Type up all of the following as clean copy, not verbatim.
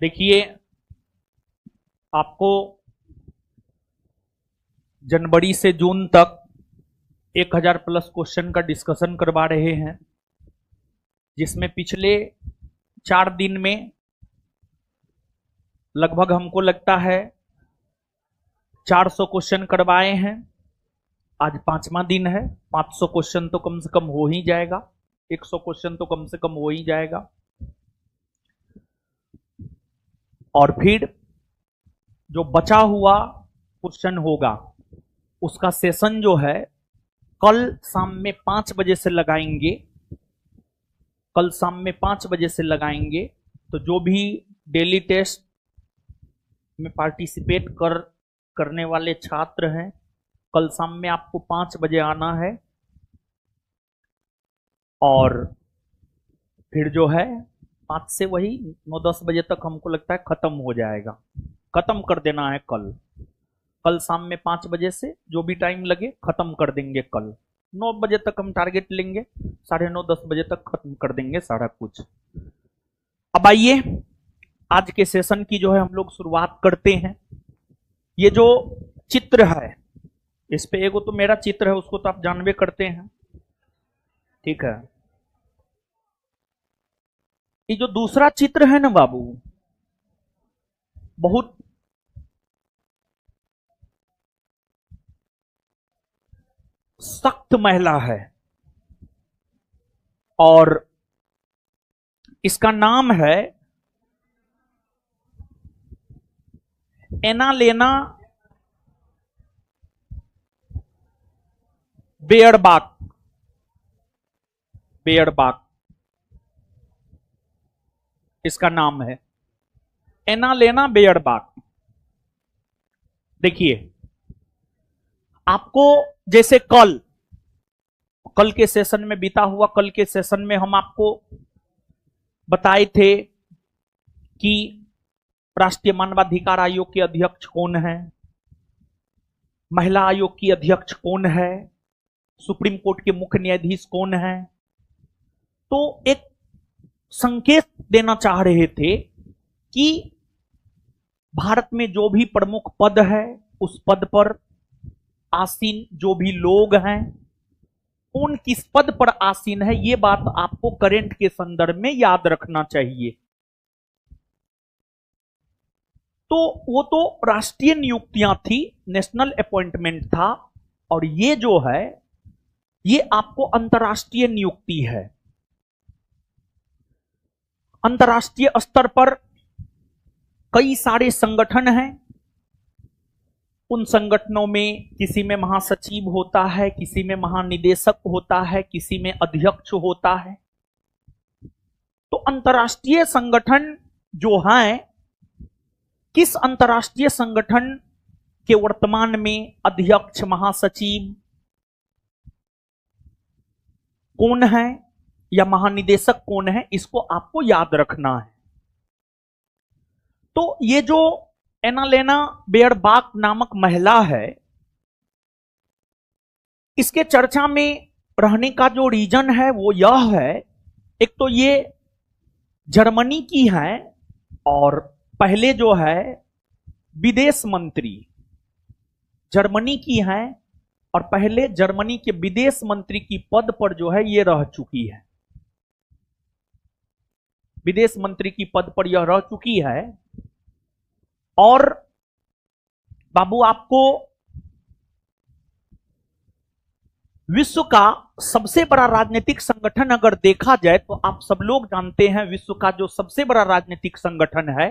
देखिए, आपको जनवरी से जून तक 1000 प्लस क्वेश्चन का डिस्कशन करवा रहे हैं, जिसमें पिछले 4 दिन में लगभग हमको लगता है 400 क्वेश्चन करवाए हैं। आज 5वां दिन है, 500 क्वेश्चन तो कम से कम हो ही जाएगा, 100 क्वेश्चन तो कम से कम हो ही जाएगा। और फिर जो बचा हुआ क्वेश्चन होगा उसका सेशन जो है कल शाम में 5 बजे से लगाएंगे। कल शाम में 5 बजे से लगाएंगे। तो जो भी डेली टेस्ट में पार्टिसिपेट करने वाले छात्र हैं, कल शाम में आपको 5 बजे आना है। और फिर जो है 5 से वही 9-10 बजे तक हमको लगता है खत्म हो जाएगा। खत्म कर देना है कल शाम में 5 बजे से जो भी टाइम लगे खत्म कर देंगे। कल 9 बजे तक हम टारगेट लेंगे, 9:30-10 बजे तक खत्म कर देंगे सारा कुछ। अब आइए आज के सेशन की जो है हम लोग शुरुआत करते हैं। ये जो चित्र है, इस पे एगो तो मेरा चित्र है, उसको तो आप जानबे करते हैं, ठीक है। ये जो दूसरा चित्र है ना बाबू, बहुत सख्त महिला है और इसका नाम है एनालेना बेयरबाख। इसका नाम है एनालेना बेयरबाख। देखिए, आपको जैसे कल के सेशन में बीता हुआ, कल के सेशन में हम आपको बताए थे कि राष्ट्रीय मानवाधिकार आयोग के अध्यक्ष कौन है, महिला आयोग की अध्यक्ष कौन है, सुप्रीम कोर्ट के मुख्य न्यायाधीश कौन है। तो एक संकेत देना चाह रहे थे कि भारत में जो भी प्रमुख पद है उस पद पर आसीन जो भी लोग हैं, कौन किस पद पर आसीन है, ये बात आपको करंट के संदर्भ में याद रखना चाहिए। तो वो तो राष्ट्रीय नियुक्तियां थी, नेशनल अपॉइंटमेंट था, और ये जो है ये आपको अंतर्राष्ट्रीय नियुक्ति है। अंतर्राष्ट्रीय स्तर पर कई सारे संगठन हैं। उन संगठनों में किसी में महासचिव होता है, किसी में महानिदेशक होता है, किसी में अध्यक्ष होता है। तो अंतर्राष्ट्रीय संगठन जो हैं, किस अंतर्राष्ट्रीय संगठन के वर्तमान में अध्यक्ष महासचिव कौन है या महानिदेशक कौन है, इसको आपको याद रखना है। तो ये जो एनालेना बेयरबाख नामक महिला है, इसके चर्चा में रहने का जो रीजन है वो यह है, एक तो ये जर्मनी की है और पहले जो है विदेश मंत्री जर्मनी की है, और पहले जर्मनी के विदेश मंत्री की पद पर जो है ये रह चुकी है। विदेश मंत्री की पद पर यह रह चुकी है। और बाबू, आपको विश्व का सबसे बड़ा राजनीतिक संगठन अगर देखा जाए तो आप सब लोग जानते हैं, विश्व का जो सबसे बड़ा राजनीतिक संगठन है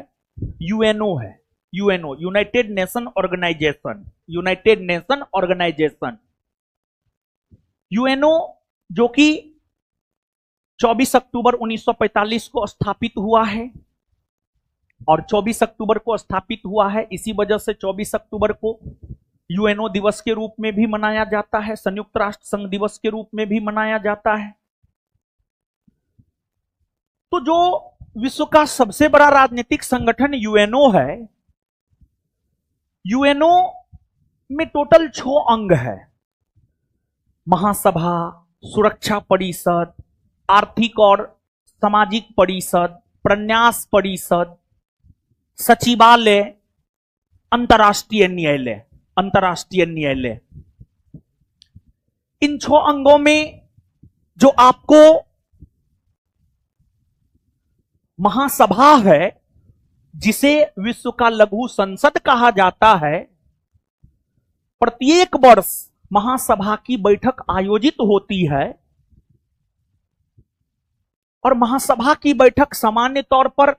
यूएनओ है। UNO, United Nation Organization. United Nation Organization, UNO, जो कि 24 अक्टूबर 1945 को स्थापित हुआ है और 24 अक्टूबर को स्थापित हुआ है। इसी वजह से 24 अक्टूबर को यूएनओ दिवस के रूप में भी मनाया जाता है, संयुक्त राष्ट्र संघ दिवस के रूप में भी मनाया जाता है। तो जो विश्व का सबसे बड़ा राजनीतिक संगठन यूएनओ है, यूएनओ में टोटल 6 अंग है। महासभा, सुरक्षा परिषद, आर्थिक और सामाजिक परिषद, प्रन्यास परिषद, सचिवालय, अंतर्राष्ट्रीय न्यायालय, अंतर्राष्ट्रीय न्यायालय। इन 6 अंगों में जो आपको महासभा है, जिसे विश्व का लघु संसद कहा जाता है, प्रत्येक वर्ष महासभा की बैठक आयोजित होती है और महासभा की बैठक सामान्य तौर पर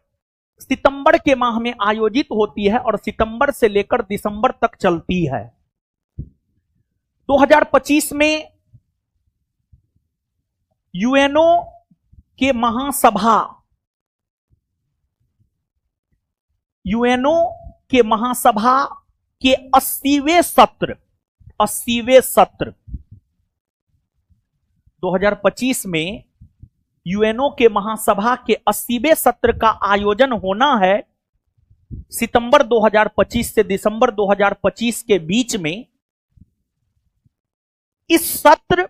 सितंबर के माह में आयोजित होती है और सितंबर से लेकर दिसंबर तक चलती है। 2025 में यूएनओ के महासभा, यूएनओ के महासभा के 80वें सत्र 2025 में यूएनओ के महासभा के 80वें सत्र का आयोजन होना है सितंबर 2025 से दिसंबर 2025 के बीच में। इस सत्र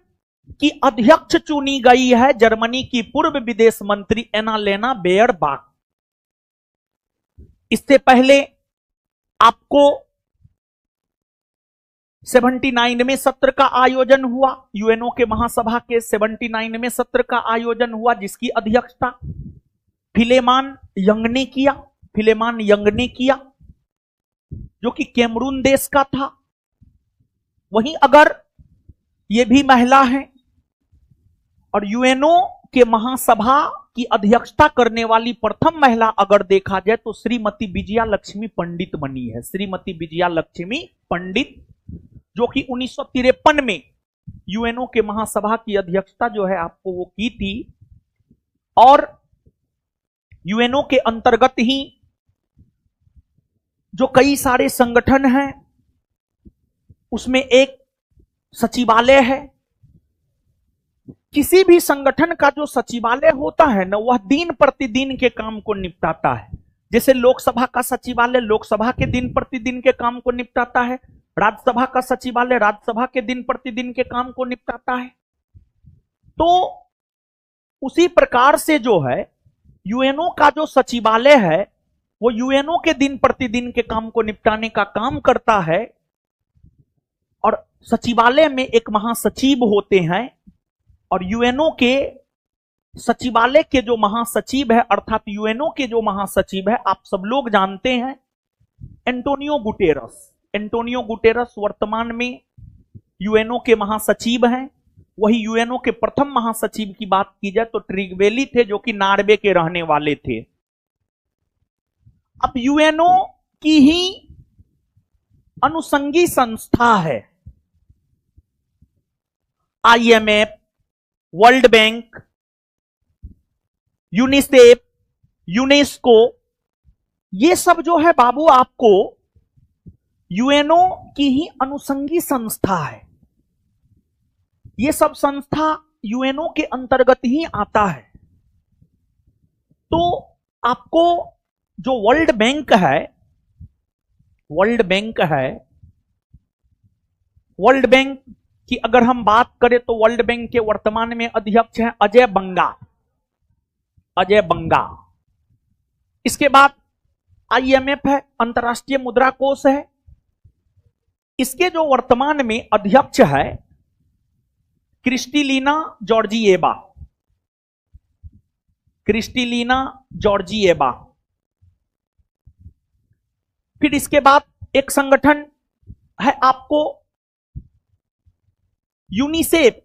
की अध्यक्ष चुनी गई है जर्मनी की पूर्व विदेश मंत्री एनालेना बेयरबाख। इससे पहले आपको 79वें सत्र का आयोजन हुआ, यूएनओ के महासभा के 79वें सत्र का आयोजन हुआ, जिसकी अध्यक्षता फिलेमान यंग ने किया, जो कि कैमरून देश का था। वहीं अगर ये भी महिला है और यूएनओ के महासभा की अध्यक्षता करने वाली प्रथम महिला अगर देखा जाए तो श्रीमती विजया लक्ष्मी पंडित बनी है। श्रीमती विजया लक्ष्मी पंडित, जो कि 1953 में यूएनओ के महासभा की अध्यक्षता जो है आपको वो की थी। और यूएनओ के अंतर्गत ही जो कई सारे संगठन हैं उसमें एक सचिवालय है। किसी भी संगठन का जो सचिवालय होता है ना, वह दिन प्रतिदिन के काम को निपटाता है। जैसे लोकसभा का सचिवालय लोकसभा के दिन प्रतिदिन के काम को निपटाता है, राज्यसभा का सचिवालय राज्यसभा के दिन प्रतिदिन के काम को निपटाता है। तो उसी प्रकार से जो है यूएनओ का जो सचिवालय है वो यूएनओ के दिन प्रतिदिन के काम को निपटाने का काम करता है। और सचिवालय में एक महासचिव होते हैं और यूएनओ के सचिवालय के जो महासचिव है, अर्थात यूएनओ के जो महासचिव है, आप सब लोग जानते हैं एंटोनियो गुटेरस। एंटोनियो गुटेरस वर्तमान में यूएनओ के महासचिव हैं। वही यूएनओ के प्रथम महासचिव की बात की जाए तो ट्रिगवेली थे, जो कि नॉर्वे के रहने वाले थे। अब यूएनओ की ही अनुषंगी संस्था है IMF, world bank, UNICEF, UNESCO. ये सब जो है बाबू आपको यूएनओ की ही अनुषंगी संस्था है। ये सब संस्था यूएनओ के अंतर्गत ही आता है। तो आपको जो वर्ल्ड बैंक है, वर्ल्ड बैंक की अगर हम बात करें तो वर्ल्ड बैंक के वर्तमान में अध्यक्ष हैं अजय बंगा। इसके बाद आईएमएफ है, अंतर्राष्ट्रीय मुद्रा कोष है। इसके जो वर्तमान में अध्यक्ष है क्रिस्टलिना जॉर्जिएवा। फिर इसके बाद एक संगठन है आपको यूनिसेफ।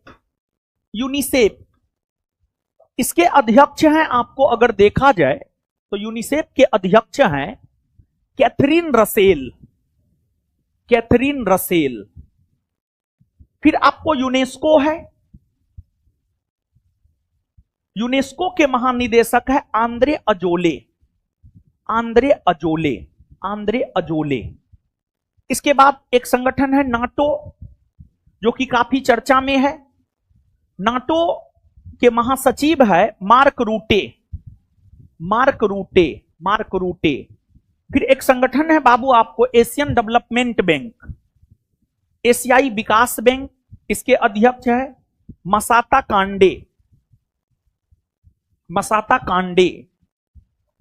इसके अध्यक्ष हैं, आपको अगर देखा जाए तो यूनिसेफ के अध्यक्ष हैं कैथरीन रसेल। फिर आपको यूनेस्को है, यूनेस्को के महानिदेशक है आंद्रे अजोले। इसके बाद एक संगठन है नाटो, जो कि काफी चर्चा में है। नाटो के महासचिव है मार्क रूटे। फिर एक संगठन है बाबू आपको एशियन डेवलपमेंट बैंक, एशियाई विकास बैंक। इसके अध्यक्ष है मसाता कांडे।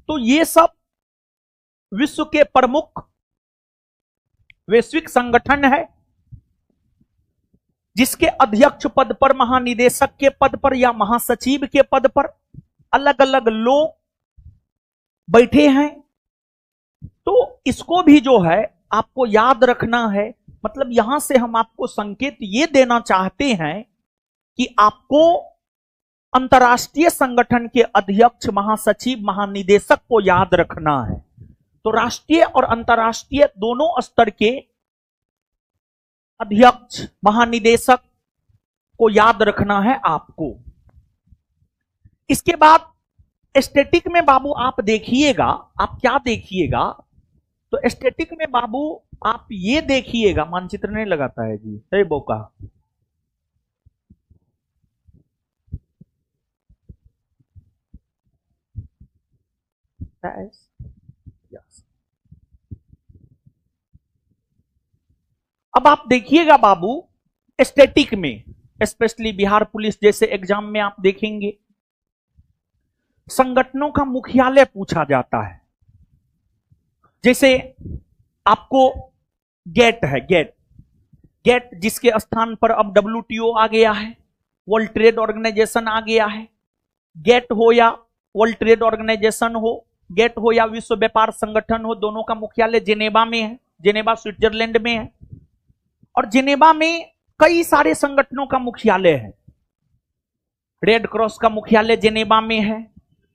तो ये सब विश्व के प्रमुख वैश्विक संगठन है जिसके अध्यक्ष पद पर, महानिदेशक के पद पर या महासचिव के पद पर अलग अलग लोग बैठे हैं। तो इसको भी जो है आपको याद रखना है। मतलब यहां से हम आपको संकेत ये देना चाहते हैं कि आपको अंतर्राष्ट्रीय संगठन के अध्यक्ष, महासचिव, महानिदेशक को याद रखना है। तो राष्ट्रीय और अंतर्राष्ट्रीय दोनों स्तर के अध्यक्ष, महानिदेशक को याद रखना है आपको। इसके बाद स्टैटिक में बाबू आप देखिएगा, आप क्या देखिएगा, तो स्टैटिक में बाबू आप ये देखिएगा, मानचित्र नहीं लगाता है जी, है बोका। अब आप देखिएगा बाबू, स्टैटिक में स्पेशली बिहार पुलिस जैसे एग्जाम में आप देखेंगे संगठनों का मुख्यालय पूछा जाता है। जैसे आपको गेट है, गेट जिसके स्थान पर अब WTO आ गया है, वर्ल्ड ट्रेड ऑर्गेनाइजेशन आ गया है। गेट हो या वर्ल्ड ट्रेड ऑर्गेनाइजेशन हो, गेट हो या विश्व व्यापार संगठन हो, दोनों का मुख्यालय जेनेवा में है। जेनेवा स्विट्जरलैंड में है। और जेनेवा में कई सारे संगठनों का मुख्यालय है। रेड क्रॉस का मुख्यालय जेनेवा में है,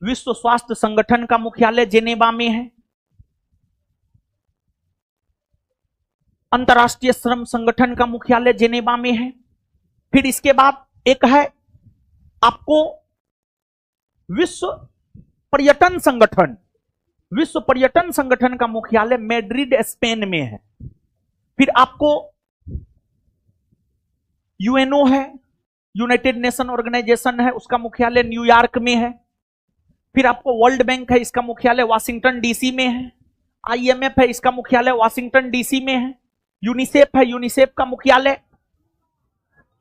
विश्व स्वास्थ्य संगठन का मुख्यालय जेनेवा में है, अंतर्राष्ट्रीय श्रम संगठन का मुख्यालय जेनेवा में है। फिर इसके बाद एक है आपको विश्व पर्यटन संगठन, विश्व पर्यटन संगठन का मुख्यालय मैड्रिड स्पेन में है। फिर आपको यूएनओ है, यूनाइटेड नेशन ऑर्गेनाइजेशन है, उसका मुख्यालय न्यूयॉर्क में है। फिर आपको वर्ल्ड बैंक है, इसका मुख्यालय वाशिंगटन डीसी में है। IMF है, इसका मुख्यालय वाशिंगटन डीसी में है। यूनिसेफ है, यूनिसेफ का मुख्यालय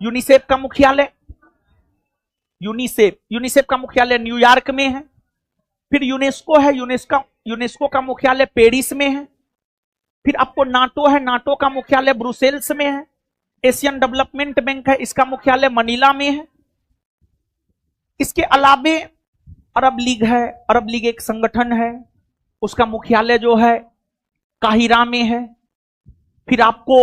यूनिसेफ का मुख्यालय न्यूयॉर्क में है। फिर यूनेस्को है, यूनेस्को का मुख्यालय पेरिस में है। फिर आपको नाटो है, नाटो का मुख्यालय ब्रुसेल्स में है। एशियन डेवलपमेंट बैंक है, इसका मुख्यालय मनीला में है। इसके अलावे अरब लीग है, अरब लीग एक संगठन है, उसका मुख्यालय जो है काहिरा में है। फिर आपको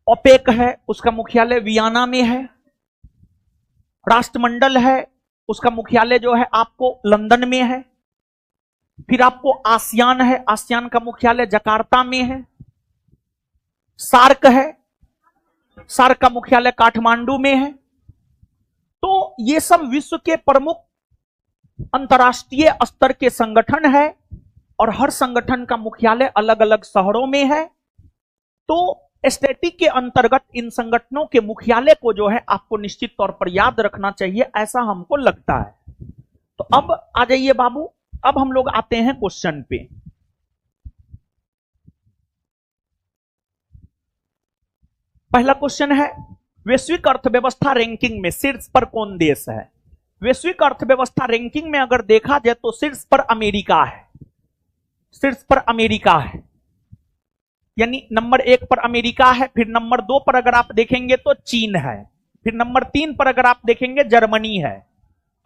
ओपेक है, उसका मुख्यालय वियना में है। राष्ट्रमंडल है, उसका मुख्यालय जो है आपको लंदन में है। फिर आपको आसियान है, आसियान का मुख्यालय जकार्ता में है। सार्क है, सार्क का मुख्यालय काठमांडू में है। तो ये सब विश्व के प्रमुख अंतर्राष्ट्रीय स्तर के संगठन है और हर संगठन का मुख्यालय अलग अलग शहरों में है। तो स्टैटिक के अंतर्गत इन संगठनों के मुख्यालय को जो है आपको निश्चित तौर पर याद रखना चाहिए, ऐसा हमको लगता है। तो अब आ जाइए बाबू, अब हम लोग आते हैं क्वेश्चन पे। पहला क्वेश्चन है, वैश्विक अर्थव्यवस्था रैंकिंग में शीर्ष पर कौन देश है? वैश्विक अर्थव्यवस्था रैंकिंग में अगर देखा जाए तो शीर्ष पर अमेरिका है, शीर्ष पर अमेरिका है, यानी नंबर 1 पर अमेरिका है। फिर नंबर 2 पर अगर आप देखेंगे तो चीन है। फिर नंबर 3 पर अगर आप देखेंगे जर्मनी है।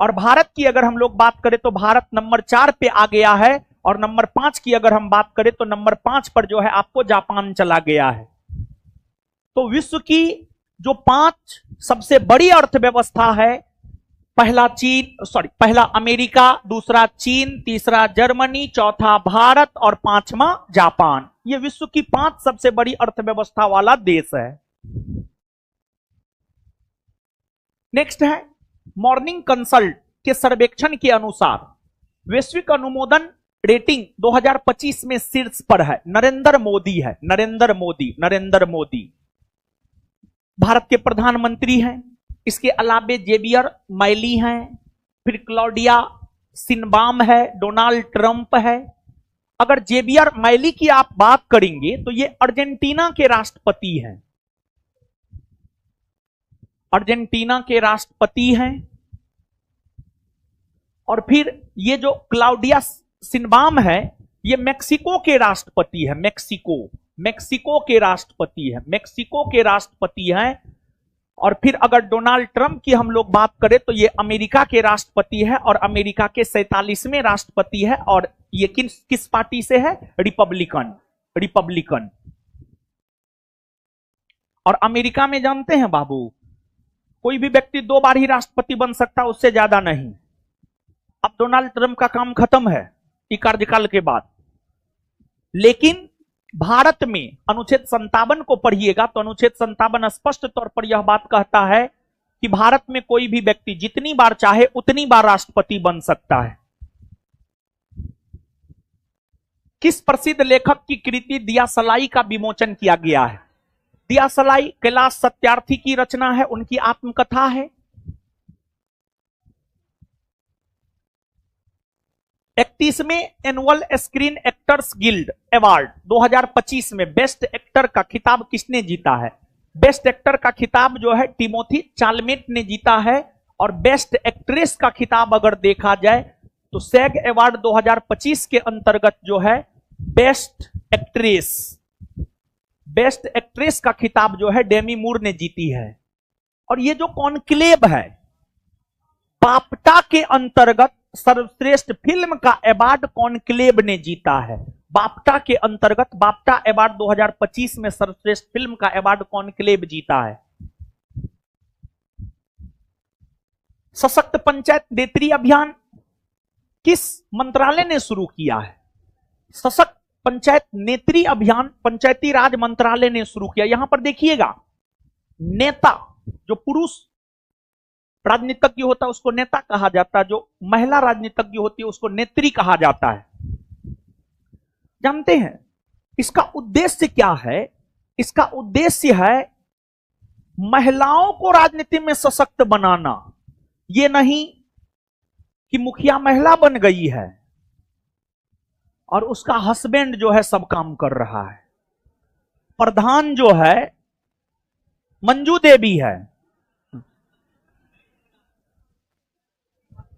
और भारत की अगर हम लोग बात करें तो भारत नंबर 4 पे आ गया है। और नंबर 5 की अगर हम बात करें तो नंबर 5 पर जो है आपको जापान चला गया है। तो विश्व की जो 5 सबसे बड़ी अर्थव्यवस्था है, पहला अमेरिका, दूसरा चीन, तीसरा जर्मनी, चौथा भारत और 5वां जापान। ये विश्व की 5 सबसे बड़ी अर्थव्यवस्था वाला देश है। नेक्स्ट है, मॉर्निंग कंसल्ट के सर्वेक्षण के अनुसार वैश्विक अनुमोदन रेटिंग 2025 में शीर्ष पर है नरेंद्र मोदी है। नरेंद्र मोदी भारत के प्रधानमंत्री हैं। इसके अलावे जेवियर मैली हैं, फिर क्लॉडिया सिनबाम है, डोनाल्ड ट्रंप है। अगर जेवियर मैली की आप बात करेंगे तो ये अर्जेंटीना के राष्ट्रपति हैं, अर्जेंटीना के राष्ट्रपति हैं। और फिर ये जो क्लाउडिया शिनबाम है, ये मेक्सिको के राष्ट्रपति है। मेक्सिको के राष्ट्रपति है, मेक्सिको के राष्ट्रपति हैं। और फिर अगर डोनाल्ड ट्रंप की हम लोग बात करें तो ये अमेरिका के राष्ट्रपति है और अमेरिका के 47वें राष्ट्रपति है। और ये किस पार्टी से है? रिपब्लिकन। और अमेरिका में जानते हैं बाबू, कोई भी व्यक्ति 2 बार ही राष्ट्रपति बन सकता, उससे ज्यादा नहीं। अब डोनाल्ड ट्रंप का काम खत्म है इस कार्यकाल के बाद। लेकिन भारत में अनुच्छेद 57 को पढ़िएगा तो अनुच्छेद 57 स्पष्ट तौर पर यह बात कहता है कि भारत में कोई भी व्यक्ति जितनी बार चाहे उतनी बार राष्ट्रपति बन सकता है। किस प्रसिद्ध लेखक की कृति दिया सलाई का विमोचन किया गया है? दिया सलाई कैलाश सत्यार्थी की रचना है, उनकी आत्मकथा है। 31वें annual screen actors guild award 2025 में बेस्ट एक्टर का खिताब किसने जीता है? बेस्ट एक्टर का खिताब जो है टिमोथी चालमेट ने जीता है। और बेस्ट एक्ट्रेस का खिताब अगर देखा जाए तो सैग अवार्ड 2025 के अंतर्गत जो है बेस्ट एक्ट्रेस का खिताब जो है डेमी मूर ने जीती है। और ये जो कॉन्क्लेव है, बाफ्टा के अंतर्गत सर्वश्रेष्ठ फिल्म का अवार्ड कॉन्क्लेव ने जीता है। बाफ्टा के अंतर्गत बाफ्टा अवार्ड 2025 में सर्वश्रेष्ठ फिल्म का अवार्ड कॉन्क्लेव जीता है। सशक्त पंचायत नेत्री अभियान किस मंत्रालय ने शुरू किया है? सशक्त पंचायत नेत्री अभियान पंचायती राज मंत्रालय ने शुरू किया। यहां पर देखिएगा, नेता जो पुरुष राजनीतिज्ञ होता है उसको नेता कहा जाता है, जो महिला राजनीतिज्ञ होती है उसको नेत्री कहा जाता है। जानते हैं इसका उद्देश्य क्या है? इसका उद्देश्य है महिलाओं को राजनीति में सशक्त बनाना। ये नहीं कि मुखिया महिला बन गई है और उसका हस्बैंड जो है सब काम कर रहा है। प्रधान जो है मंजू देवी है,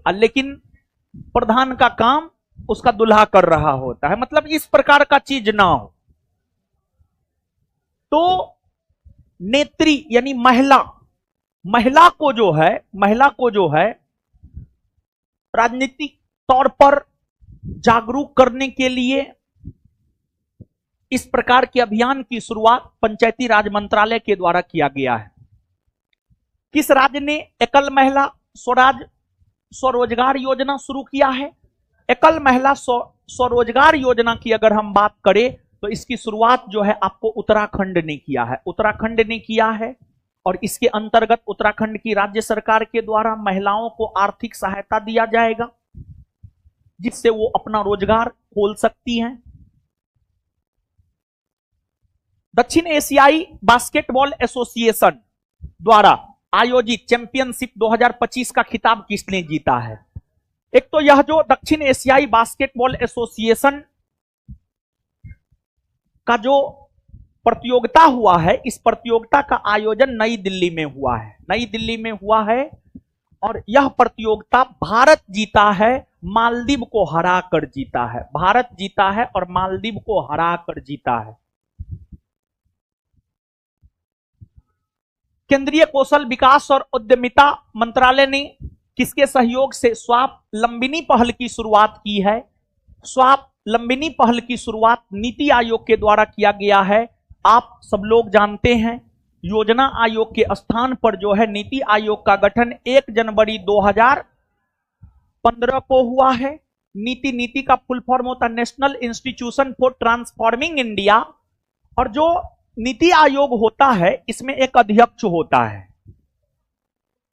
लेकिन प्रधान का काम उसका दुल्हा कर रहा होता है। मतलब इस प्रकार का चीज ना हो। तो नेत्री यानी महिला को जो है राजनीतिक तौर पर जागरूक करने के लिए इस प्रकार के अभियान की शुरुआत पंचायती राज मंत्रालय के द्वारा किया गया है। किस राज्य ने एकल महिला स्वरोजगार योजना शुरू किया है? एकल महिला स्वरोजगार योजना की अगर हम बात करें तो इसकी शुरुआत जो है आपको उत्तराखंड ने किया है। और इसके अंतर्गत उत्तराखंड की राज्य सरकार के द्वारा महिलाओं को आर्थिक सहायता दिया जाएगा जिससे वो अपना रोजगार खोल सकती हैं। दक्षिण एशियाई बास्केटबॉल एसोसिएशन द्वारा आयोजित चैंपियनशिप 2025 का खिताब किसने जीता है? एक तो यह जो दक्षिण एशियाई बास्केटबॉल एसोसिएशन का जो प्रतियोगिता हुआ है, इस प्रतियोगिता का आयोजन नई दिल्ली में हुआ है। और यह प्रतियोगिता भारत जीता है, मालदीव को हराकर जीता है। भारत जीता है और मालदीव को हराकर जीता है। केंद्रीय कौशल विकास और उद्यमिता मंत्रालय ने किसके सहयोग से स्वावलंबिनी पहल की शुरुआत की है? स्वावलंबिनी पहल की शुरुआत नीति आयोग के द्वारा किया गया है। आप सब लोग जानते हैं योजना आयोग के स्थान पर जो है नीति आयोग का गठन 1 जनवरी 2015 को हुआ है। नीति का फुल फॉर्म होता है national institution for transforming India. और जो नीति आयोग होता है इसमें एक अध्यक्ष होता है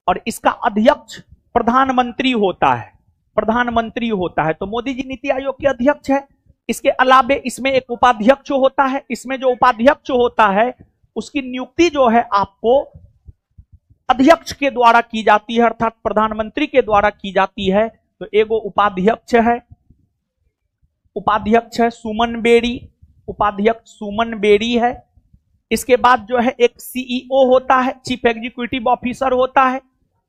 और इसका अध्यक्ष प्रधानमंत्री होता है। तो मोदी जी नीति आयोग के अध्यक्ष है। इसके अलावे इसमें एक उपाध्यक्ष होता है। इसमें जो उपाध्यक्ष होता है उसकी नियुक्ति जो है आपको अध्यक्ष के द्वारा की जाती है, अर्थात प्रधानमंत्री के द्वारा की जाती है। तो एगो उपाध्यक्ष है सुमन बेरी है। इसके बाद जो है एक सीईओ होता है, चीफ एग्जीक्यूटिव ऑफिसर होता है।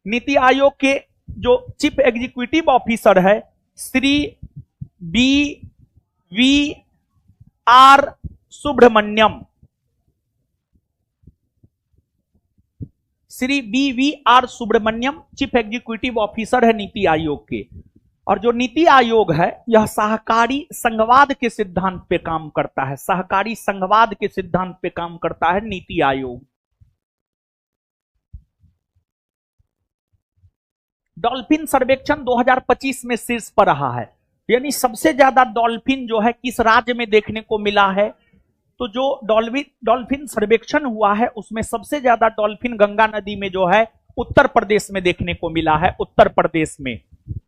नीति आयोग के जो चीफ एग्जीक्यूटिव ऑफिसर है Shri B V R Subrahmanyam, Shri B V R Subrahmanyam chief executive officer है नीति आयोग के। और जो नीति आयोग है यह सहकारी संघवाद के सिद्धांत पे काम करता है, सहकारी संघवाद के सिद्धांत पे काम करता है नीति आयोग। डॉल्फिन सर्वेक्षण 2025 में शीर्ष पर रहा है, यानी सबसे ज्यादा डॉल्फिन जो है किस राज्य में देखने को मिला है, तो जो डॉल्फिन सर्वेक्षण हुआ है उसमें सबसे ज्यादा डॉल्फिन गंगा नदी में जो है उत्तर प्रदेश में देखने को मिला है, उत्तर प्रदेश में।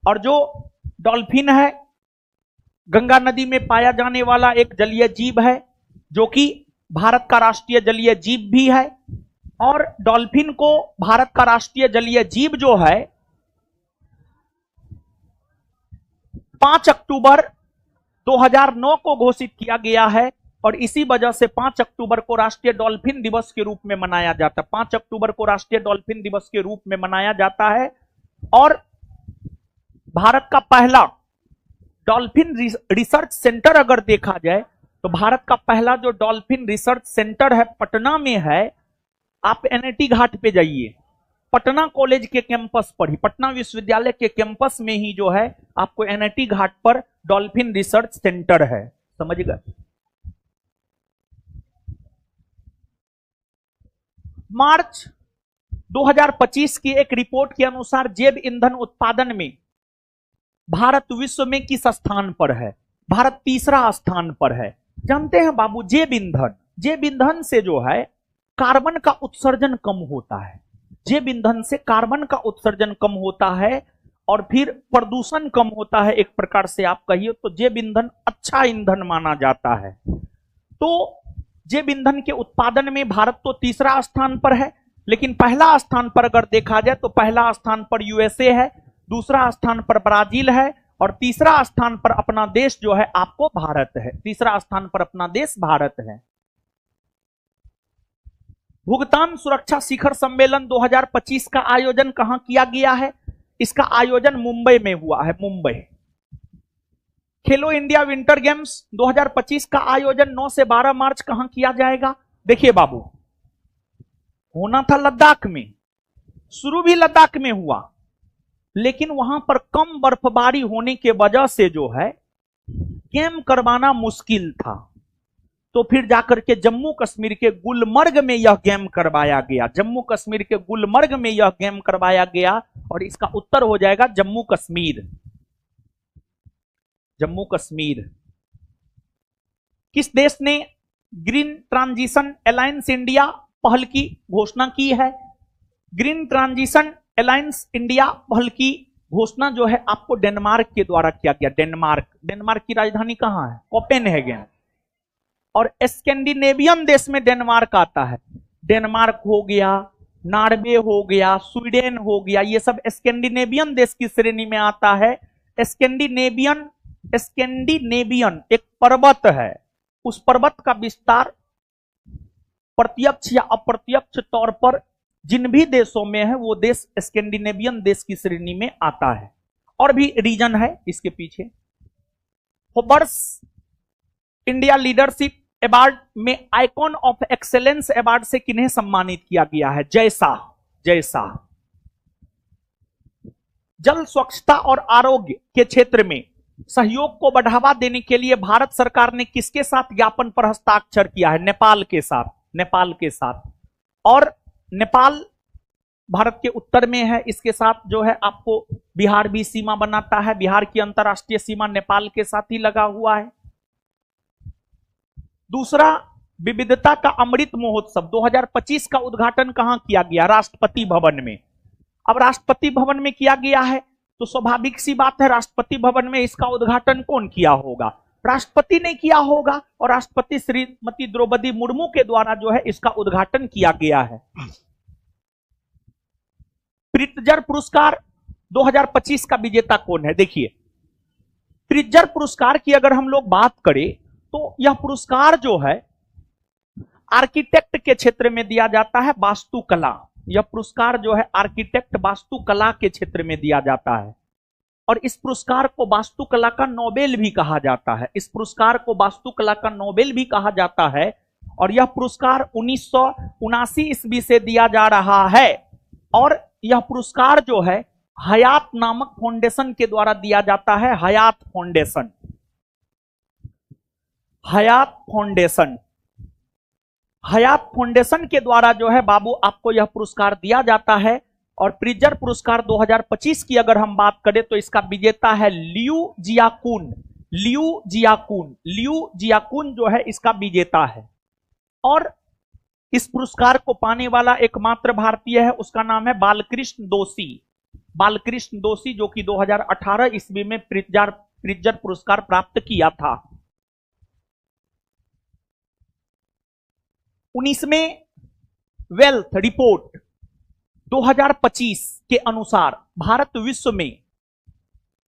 और जो डॉल्फिन है गंगा नदी में पाया जाने वाला एक जलीय जीव है जो कि भारत का राष्ट्रीय जलीय जीव भी है। और डॉल्फिन को भारत का राष्ट्रीय जलीय जीव जो है 5 अक्टूबर 2009 को घोषित किया गया है और इसी वजह से 5 अक्टूबर को राष्ट्रीय डॉल्फिन दिवस के रूप में मनाया जाता है। 5 अक्टूबर को राष्ट्रीय डॉल्फिन दिवस के रूप में मनाया जाता है। और भारत का पहला डॉल्फिन रिसर्च सेंटर अगर देखा जाए तो भारत का पहला जो डॉल्फिन रिसर्च सेंटर है पटना में है। आप एनआईटी घाट पे जाइए, पटना कॉलेज के कैंपस पर ही, पटना विश्वविद्यालय के कैंपस में ही जो है आपको एनआईटी घाट पर डॉल्फिन रिसर्च सेंटर है, समझ गए। मार्च 2025 की एक रिपोर्ट के अनुसार जैव ईंधन उत्पादन में भारत विश्व में किस स्थान पर है? भारत तीसरा स्थान पर है। जानते हैं बाबू, जैव ईंधन से जो है कार्बन का उत्सर्जन कम होता है, जैव ईंधन से कार्बन का उत्सर्जन कम होता है और फिर प्रदूषण कम होता है। एक प्रकार से आप कहिए तो जैव ईंधन अच्छा ईंधन माना जाता है। तो जैव ईंधन के उत्पादन में भारत तो तीसरा स्थान पर है, लेकिन पहला स्थान पर अगर देखा जाए तो पहला स्थान पर यूएसए है, दूसरा स्थान पर ब्राजील है और तीसरा स्थान पर अपना देश जो है आपको भारत है। तीसरा स्थान पर अपना देश भारत है। भुगतान सुरक्षा शिखर सम्मेलन 2025 का आयोजन कहां किया गया है? इसका आयोजन मुंबई में हुआ है, मुंबई। खेलो इंडिया विंटर गेम्स 2025 का आयोजन 9 से 12 मार्च कहां किया जाएगा? देखिए बाबू, होना था लद्दाख में, शुरू भी लद्दाख में हुआ, लेकिन वहां पर कम बर्फबारी होने के वजह से जो है गेम करवाना मुश्किल था। तो फिर जाकर के जम्मू कश्मीर के गुलमर्ग में यह गेम करवाया गया, जम्मू कश्मीर के गुलमर्ग में यह गेम करवाया गया और इसका उत्तर हो जाएगा जम्मू कश्मीर। जम्मू कश्मीर। किस देश ने ग्रीन ट्रांजिशन अलायंस इंडिया पहल की घोषणा की है? ग्रीन ट्रांजिशन अलायंस इंडिया पहल की घोषणा जो है आपको डेनमार्क के द्वारा किया गया। डेनमार्क की राजधानी कहां है? कोपेनहेगन। और स्कैंडिनेवियन देश में डेनमार्क आता है। डेनमार्क हो गया, नॉर्वे हो गया, स्वीडन हो गया, ये सब स्कैंडिनेवियन देश की श्रेणी में आता है। स्कैंडिनेवियन एक पर्वत है, उस पर्वत का विस्तार प्रत्यक्ष या अप्रत्यक्ष तौर पर जिन भी देशों में है वो देश स्कैंडिनेवियन देश की श्रेणी में आता है। और भी रीजन है इसके पीछे। होबर्स इंडिया लीडरशिप अवार्ड में आइकॉन ऑफ एक्सेलेंस अवार्ड से किन्हें सम्मानित किया गया है? जय शाह। जल स्वच्छता और आरोग्य के क्षेत्र में सहयोग को बढ़ावा देने के लिए भारत सरकार ने किसके साथ ज्ञापन पर हस्ताक्षर किया है? नेपाल के साथ। और नेपाल भारत के उत्तर में है, इसके साथ जो है आपको बिहार भी सीमा बनाता है। बिहार की अंतरराष्ट्रीय सीमा नेपाल के साथ ही लगा हुआ है। दूसरा, विविधता का अमृत महोत्सव 2025 का उद्घाटन कहां किया गया? राष्ट्रपति भवन में। अब राष्ट्रपति भवन में किया गया है तो स्वाभाविक सी बात है राष्ट्रपति भवन में इसका उद्घाटन कौन किया होगा? राष्ट्रपति ने किया होगा और राष्ट्रपति श्रीमती द्रौपदी मुर्मू के द्वारा जो है इसका उद्घाटन किया गया है। प्रित्जर पुरस्कार 2025 का विजेता कौन है? देखिए, प्रित्जर पुरस्कार की अगर हम लोग बात करें तो यह पुरस्कार जो है आर्किटेक्ट के क्षेत्र में दिया जाता है, वास्तुकला। यह पुरस्कार जो है आर्किटेक्ट वास्तुकला के क्षेत्र में दिया जाता है। और इस पुरस्कार को वास्तुकला का नोबेल भी कहा जाता है। इस पुरस्कार को वास्तुकला का नोबेल भी कहा जाता है और यह पुरस्कार 1979 ईस्वी से दिया जा रहा है और यह पुरस्कार जो है हयात नामक फाउंडेशन के द्वारा दिया जाता है। हयात फाउंडेशन, हयात फाउंडेशन, हयात फाउंडेशन के द्वारा जो है बाबू आपको यह पुरस्कार दिया जाता है। और प्रिजर पुरस्कार 2025 की अगर हम बात करें तो इसका विजेता है लियू जियाकुन। लियू जियाकुन, लियू जियाकुन जो है इसका विजेता है और इस पुरस्कार को पाने वाला एकमात्र भारतीय है, उसका नाम है बालकृष्ण दोषी। बालकृष्ण दोषी जो कि 2018 ईस्वी में प्रिजर पुरस्कार प्राप्त किया था। 19वें वेल्थ रिपोर्ट 2025 के अनुसार भारत विश्व में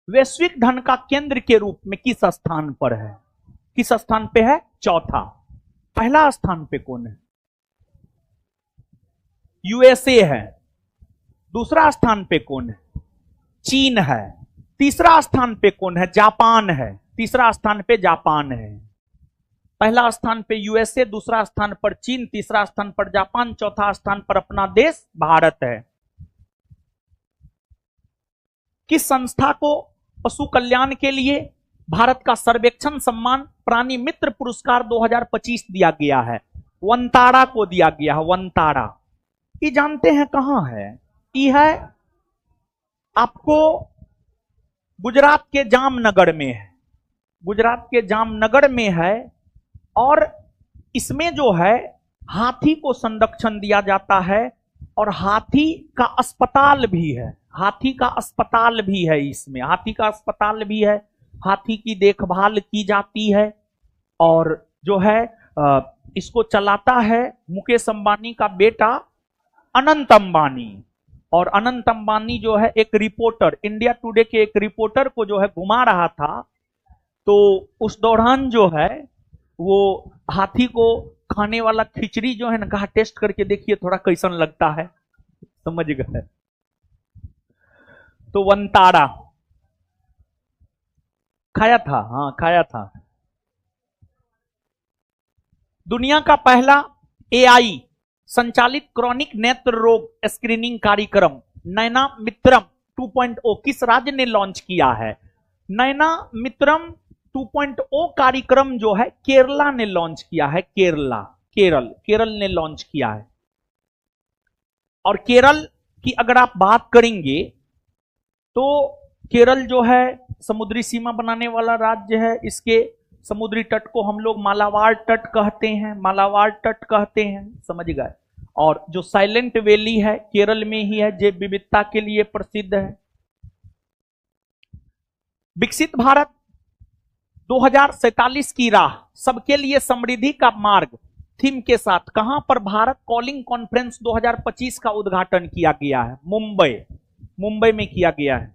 वैश्विक धन का केंद्र के रूप में किस स्थान पर है? किस स्थान पे है? चौथा। पहला स्थान पे कौन है? यूएसए है। दूसरा स्थान पे कौन है? चीन है। तीसरा स्थान पे कौन है? जापान है। तीसरा स्थान पे जापान है। पहला स्थान पे यूएसए, दूसरा स्थान पर चीन, तीसरा स्थान पर जापान, चौथा स्थान पर अपना देश भारत है। किस संस्था को पशु कल्याण के लिए भारत का सर्वेक्षण सम्मान प्राणी मित्र पुरस्कार 2025 दिया गया है? वंताड़ा को दिया गया है। वंताड़ा ये जानते हैं कहां है? ये है आपको गुजरात के जामनगर में है। गुजरात के जामनगर में है और इसमें जो है हाथी को संरक्षण दिया जाता है और हाथी का अस्पताल भी है। हाथी का अस्पताल भी है, इसमें हाथी का अस्पताल भी है। हाथी की देखभाल की जाती है और जो है इसको चलाता है मुकेश अंबानी का बेटा अनंत अंबानी। और अनंत अंबानी जो है एक रिपोर्टर, इंडिया टुडे के एक रिपोर्टर को जो है घुमा रहा था, तो उस दौरान जो है वो हाथी को खाने वाला खिचड़ी जो है ना, कहा टेस्ट करके देखिए थोड़ा कैसन लगता है, समझ गए? तो वंताड़ा खाया था, हाँ खाया था। दुनिया का पहला एआई संचालित क्रॉनिक नेत्र रोग स्क्रीनिंग कार्यक्रम नैना मित्रम 2.0 किस राज्य ने लॉन्च किया है? नैना मित्रम 2.0 कार्यक्रम जो है केरला ने लॉन्च किया है। केरल ने लॉन्च किया है। और केरल की अगर आप बात करेंगे तो केरल जो है समुद्री सीमा बनाने वाला राज्य है। इसके समुद्री तट को हम लोग मालाबार तट कहते हैं, मालाबार तट कहते हैं, समझ गए? और जो साइलेंट वैली है केरल में ही है, जैव विविधता के लिए प्रसिद्ध है। विकसित भारत 2047 की राह, सबके लिए समृद्धि का मार्ग थीम के साथ कहां पर भारत कॉलिंग कॉन्फ्रेंस 2025 का उद्घाटन किया गया है? मुंबई में किया गया है।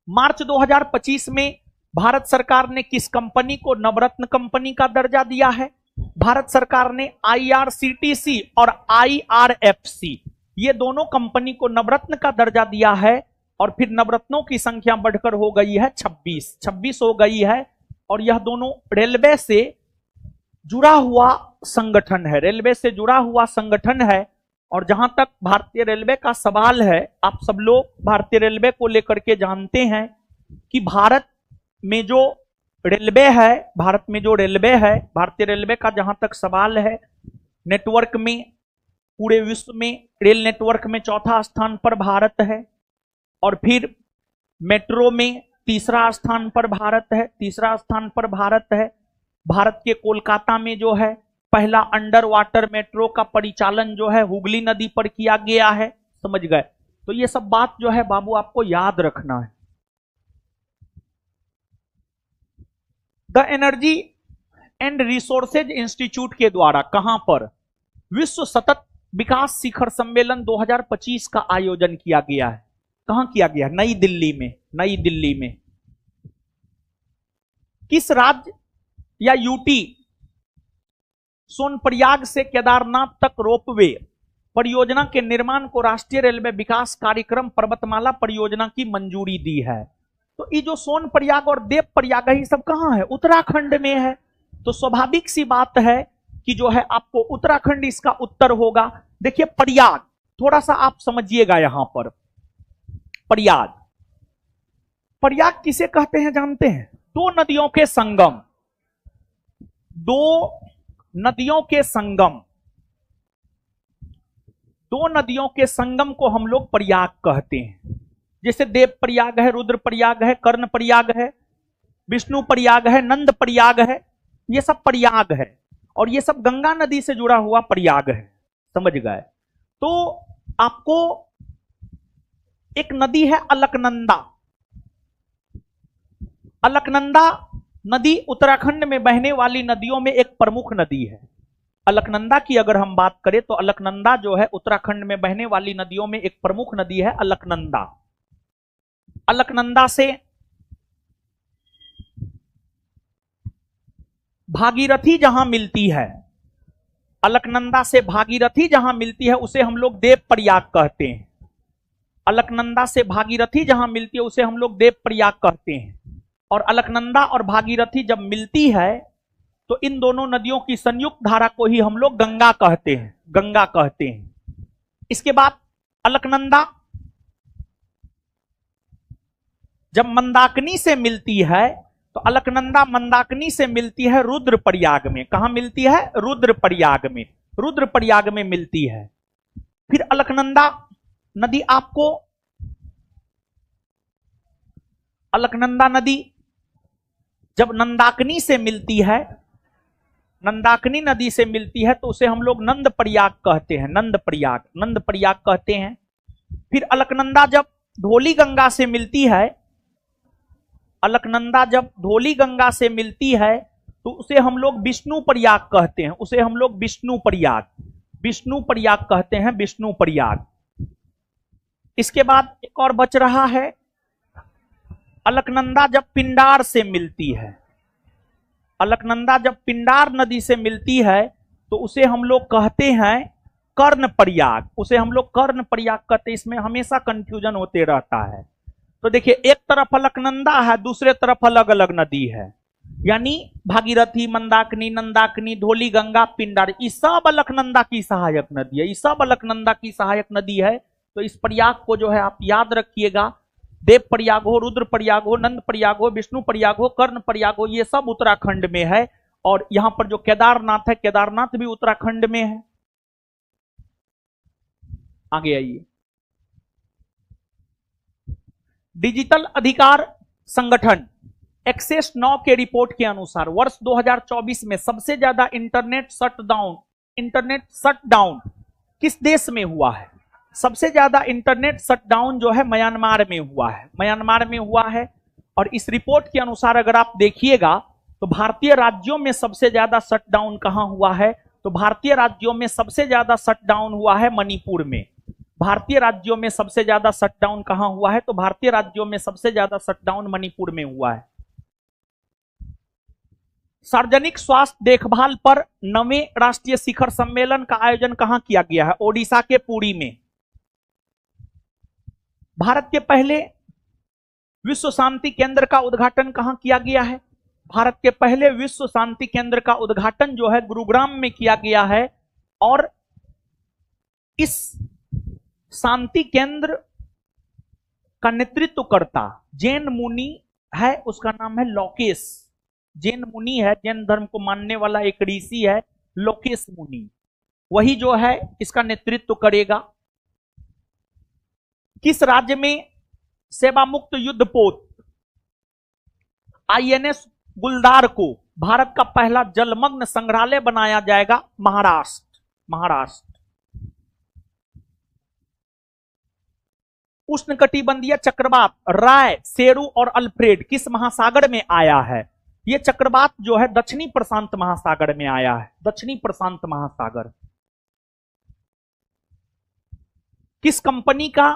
मार्च 2025 में भारत सरकार ने किस कंपनी को नवरत्न कंपनी का दर्जा दिया है? भारत सरकार ने आईआरसीटीसी और आईआरएफसी ये दोनों कंपनी को नवरत्न का दर्जा दिया है और फिर नवरत्नों की संख्या बढ़कर हो गई है 26 हो गई है। और यह दोनों रेलवे से जुड़ा हुआ संगठन है, रेलवे से जुड़ा हुआ संगठन है। और जहां तक भारतीय रेलवे का सवाल है, आप सब लोग भारतीय रेलवे को लेकर के जानते हैं कि भारत में जो रेलवे है, भारतीय रेलवे का जहां तक सवाल है, नेटवर्क में पूरे विश्व में रेल नेटवर्क में चौथा स्थान पर भारत है और फिर मेट्रो में तीसरा स्थान पर भारत है। भारत के कोलकाता में जो है पहला अंडर वाटर मेट्रो का परिचालन जो है हुगली नदी पर किया गया है, समझ गए? तो ये सब बात जो है बाबू आपको याद रखना है। The energy and resources institute के द्वारा कहां पर विश्व सतत विकास शिखर सम्मेलन 2025 का आयोजन किया गया है? कहां किया गया? नई दिल्ली में। किस राज्य या यूटी सोनप्रयाग से केदारनाथ तक रोपवे परियोजना के निर्माण को राष्ट्रीय रेलवे विकास कार्यक्रम पर्वतमाला परियोजना की मंजूरी दी है। तो ये जो सोन प्रयाग और देव प्रयाग है, ये सब कहाँ है? उत्तराखंड में है। तो स्वाभाविक सी बात है कि जो है आपको उत्तराखंड इसका उत्तर होगा। देखिए प्रयाग, थोड़ा सा आप समझिएगा यहां पर। प्रयाग, प्रयाग किसे कहते हैं जानते हैं? दो नदियों के संगम, दो नदियों के संगम, दो नदियों के संगम को हम लोग प्रयाग कहते हैं। जैसे देव प्रयाग है, रुद्र प्रयाग है, कर्ण प्रयाग है, विष्णु प्रयाग है, नंद प्रयाग है, ये सब प्रयाग है। और ये सब गंगा नदी से जुड़ा हुआ प्रयाग है, समझ गए? तो आपको एक नदी है अलकनंदा। अलकनंदा नदी उत्तराखंड में बहने वाली नदियों में एक प्रमुख नदी है। अलकनंदा की अगर हम बात करें तो अलकनंदा जो है उत्तराखंड में बहने वाली नदियों में एक प्रमुख नदी है अलकनंदा। अलकनंदा से भागीरथी जहां मिलती है, अलकनंदा से भागीरथी जहां मिलती है उसे हम लोग देव प्रयाग कहते हैं। अलकनंदा से भागीरथी जहां मिलती है उसे हम लोग देव प्रयाग कहते हैं। और अलकनंदा और भागीरथी जब मिलती है तो इन दोनों नदियों की संयुक्त धारा को ही हम लोग गंगा कहते हैं, गंगा कहते हैं। इसके बाद अलकनंदा जब मंदाकिनी से मिलती है तो अलकनंदा मंदाकिनी से मिलती है रुद्रप्रयाग में। कहां मिलती है? रुद्रप्रयाग में, रुद्रप्रयाग में मिलती है। फिर अलकनंदा नदी आपको, अलकनंदा नदी जब नंदाकिनी से मिलती है, नंदाकिनी नदी से मिलती है तो उसे हम लोग नंद प्रयाग कहते हैं, नंद प्रयाग, नंद प्रयाग कहते हैं। फिर अलकनंदा जब धौली गंगा से मिलती है, अलकनंदा जब धौली गंगा से मिलती है तो उसे हम लोग विष्णु प्रयाग कहते हैं, उसे हम लोग विष्णु प्रयाग, विष्णु प्रयाग कहते हैं, विष्णु प्रयाग। इसके बाद एक और बच रहा है, अलकनंदा जब पिंडार से मिलती है, अलकनंदा जब पिंडार नदी से मिलती है तो उसे हम लोग कहते हैं कर्ण प्रयाग, उसे हम लोग कर्ण प्रयाग कहते हैं। इसमें हमेशा कंफ्यूजन होते रहता है। तो देखिए एक तरफ अलकनंदा है, दूसरे तरफ अलग अलग नदी है, यानी भागीरथी, मंदाकिनी, नंदाकिनी, धौली गंगा, पिंडार, ये सब अलकनंदा की सहायक नदी है, ये सब अलकनंदा की सहायक नदी है। तो इस प्रयाग को जो है आप याद रखिएगा, देव प्रयाग हो, रुद्र प्रयाग हो, नंद प्रयाग हो, विष्णु प्रयाग हो, कर्ण प्रयाग हो, ये सब उत्तराखंड में है। और यहां पर जो केदारनाथ है, केदारनाथ भी उत्तराखंड में है। आगे आइए। डिजिटल अधिकार संगठन एक्सेस नाउ के रिपोर्ट के अनुसार वर्ष 2024 में सबसे ज्यादा इंटरनेट शटडाउन किस देश में हुआ है? सबसे ज्यादा इंटरनेट शटडाउन जो है म्यांमार में हुआ है, म्यांमार में हुआ है। और इस रिपोर्ट के अनुसार अगर आप देखिएगा तो भारतीय राज्यों में सबसे ज्यादा शटडाउन कहां हुआ है? तो भारतीय राज्यों में सबसे ज्यादा शटडाउन हुआ है मणिपुर में। भारतीय राज्यों में सबसे ज्यादा शटडाउन कहां हुआ है? तो भारतीय राज्यों में सबसे ज्यादा शटडाउन मणिपुर में हुआ है। सार्वजनिक स्वास्थ्य देखभाल पर 9वें राष्ट्रीय शिखर सम्मेलन का आयोजन कहां किया गया है? ओडिशा के पुरी में। भारत के पहले विश्व शांति केंद्र का उद्घाटन कहां किया गया है? भारत के पहले विश्व शांति केंद्र का उद्घाटन जो है गुरुग्राम में किया गया है। और इस शांति केंद्र का नेतृत्वकर्ता जैन मुनि है, उसका नाम है लोकेश। जैन मुनि है, जैन धर्म को मानने वाला एक ऋषि है लोकेश मुनि, वही जो है इसका नेतृत्व करेगा। किस राज्य में सेवा मुक्त युद्धपोत INS गुलदार को भारत का पहला जलमग्न संग्रहालय बनाया जाएगा? महाराष्ट्र, महाराष्ट्र। उष्णकटिबंधीय चक्रवात राय, सेरू और अल्फ्रेड किस महासागर में आया है? यह चक्रवात जो है दक्षिणी प्रशांत महासागर में आया है, दक्षिणी प्रशांत महासागर। किस कंपनी का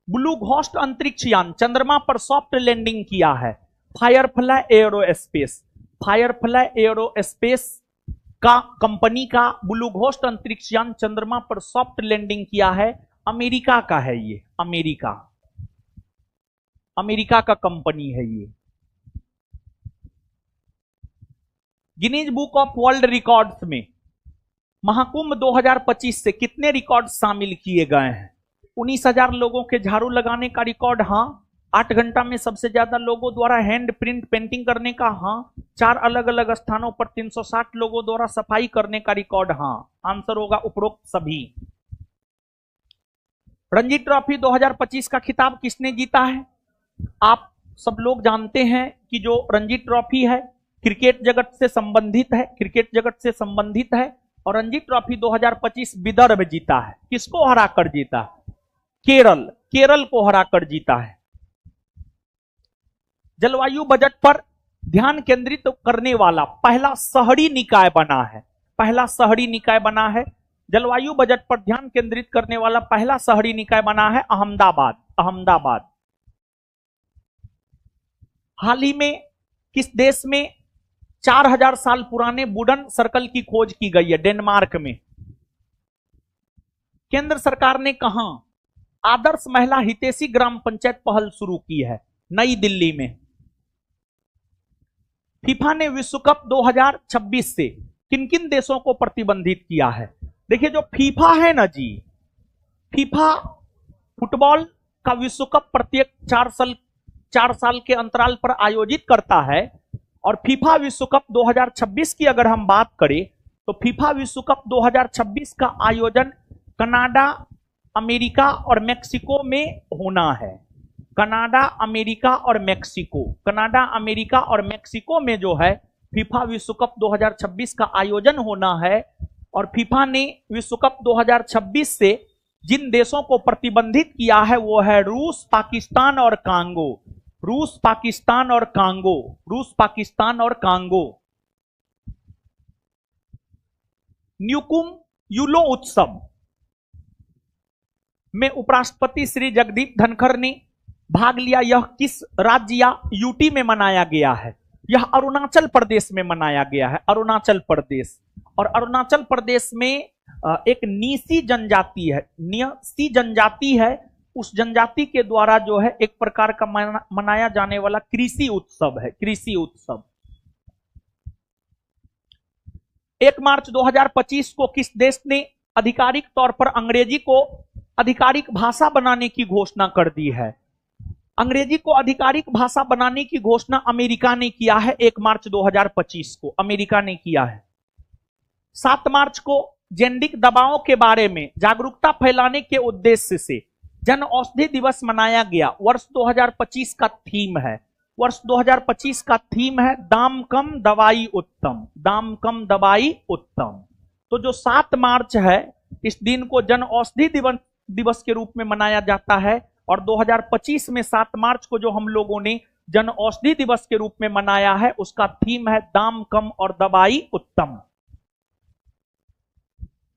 ब्लू घोस्ट अंतरिक्ष यान चंद्रमा पर सॉफ्ट लैंडिंग किया है? Firefly aerospace. फायरफ्लाई एरोस्पेस का कंपनी का ब्लू घोस्ट अंतरिक्ष यान चंद्रमा पर सॉफ्ट लैंडिंग किया है? अमेरिका का है ये, अमेरिका का कंपनी है ये। Guinness book of world records में महाकुंभ 2025 से कितने रिकॉर्ड शामिल किए गए हैं? 19,000 लोगों के झाड़ू लगाने का रिकॉर्ड, हाँ। 8 घंटा में सबसे ज्यादा लोगों द्वारा हैंड प्रिंट पेंटिंग करने का, हाँ। 4 अलग अलग स्थानों पर 360 लोगों द्वारा सफाई करने का रिकॉर्ड, हाँ। आंसर होगा उपरोक्त सभी। रणजी ट्रॉफी 2025 का खिताब किसने जीता है? आप सब लोग जानते हैं कि जो रणजी ट्रॉफी है क्रिकेट जगत से संबंधित है, और रणजी ट्रॉफी 2025 विदर्भ जीता है। किसको हराकर जीता? केरल को हराकर जीता है। जलवायु बजट पर ध्यान केंद्रित करने वाला पहला शहरी निकाय बना है। जलवायु बजट पर ध्यान केंद्रित करने वाला पहला शहरी निकाय बना है अहमदाबाद। हाल ही में किस देश में 4000 साल पुराने वुडन सर्कल की खोज की गई है? डेनमार्क में। केंद्र सरकार ने कहां आदर्श महिला हितैषी ग्राम पंचायत पहल शुरू की है? नई दिल्ली में। फीफा ने विश्व कप 2026 से किन किन देशों को प्रतिबंधित किया है? देखिए, जो फीफा है ना जी, फीफा फुटबॉल का विश्व कप प्रत्येक 4 साल के अंतराल पर आयोजित करता है। और फीफा विश्व कप 2026 की अगर हम बात करें तो फीफा विश्व कप 2026 का आयोजन कनाडा, अमेरिका और मेक्सिको में होना है। कनाडा, अमेरिका और मेक्सिको में जो है फीफा विश्व कप 2026 का आयोजन होना है। और फीफा ने विश्व कप 2026 से जिन देशों को प्रतिबंधित किया है वो है रूस, पाकिस्तान और कांगो। न्यूकुम यूलो उत्सव में उपराष्ट्रपति श्री जगदीप धनखड़ ने भाग लिया। यह किस राज्य या यूटी में मनाया गया है? यह अरुणाचल प्रदेश में मनाया गया है, अरुणाचल प्रदेश। और अरुणाचल प्रदेश में एक नीसी जनजाति है, उस जनजाति के द्वारा जो है एक प्रकार का मनाया जाने वाला कृषि उत्सव है, कृषि उत्सव। 1 मार्च 2025 को किस देश ने आधिकारिक तौर पर अंग्रेजी को आधिकारिक भाषा बनाने की घोषणा कर दी है? अंग्रेजी को आधिकारिक भाषा बनाने की घोषणा अमेरिका ने किया है। 1 मार्च 2025 को अमेरिका ने किया है। 7 मार्च को जेंडिक दबावों के बारे में जागरूकता फैलाने के उद्देश्य से जन औषधि दिवस मनाया गया। वर्ष 2025 का थीम है दाम कम दवाई उत्तम। तो जो 7 मार्च है इस दिन को जन औषधि दिवस के रूप में मनाया जाता है। और 2025 में 7 मार्च को जो हम लोगों ने जन औषधि दिवस के रूप में मनाया है उसका थीम है दाम कम और दवाई उत्तम।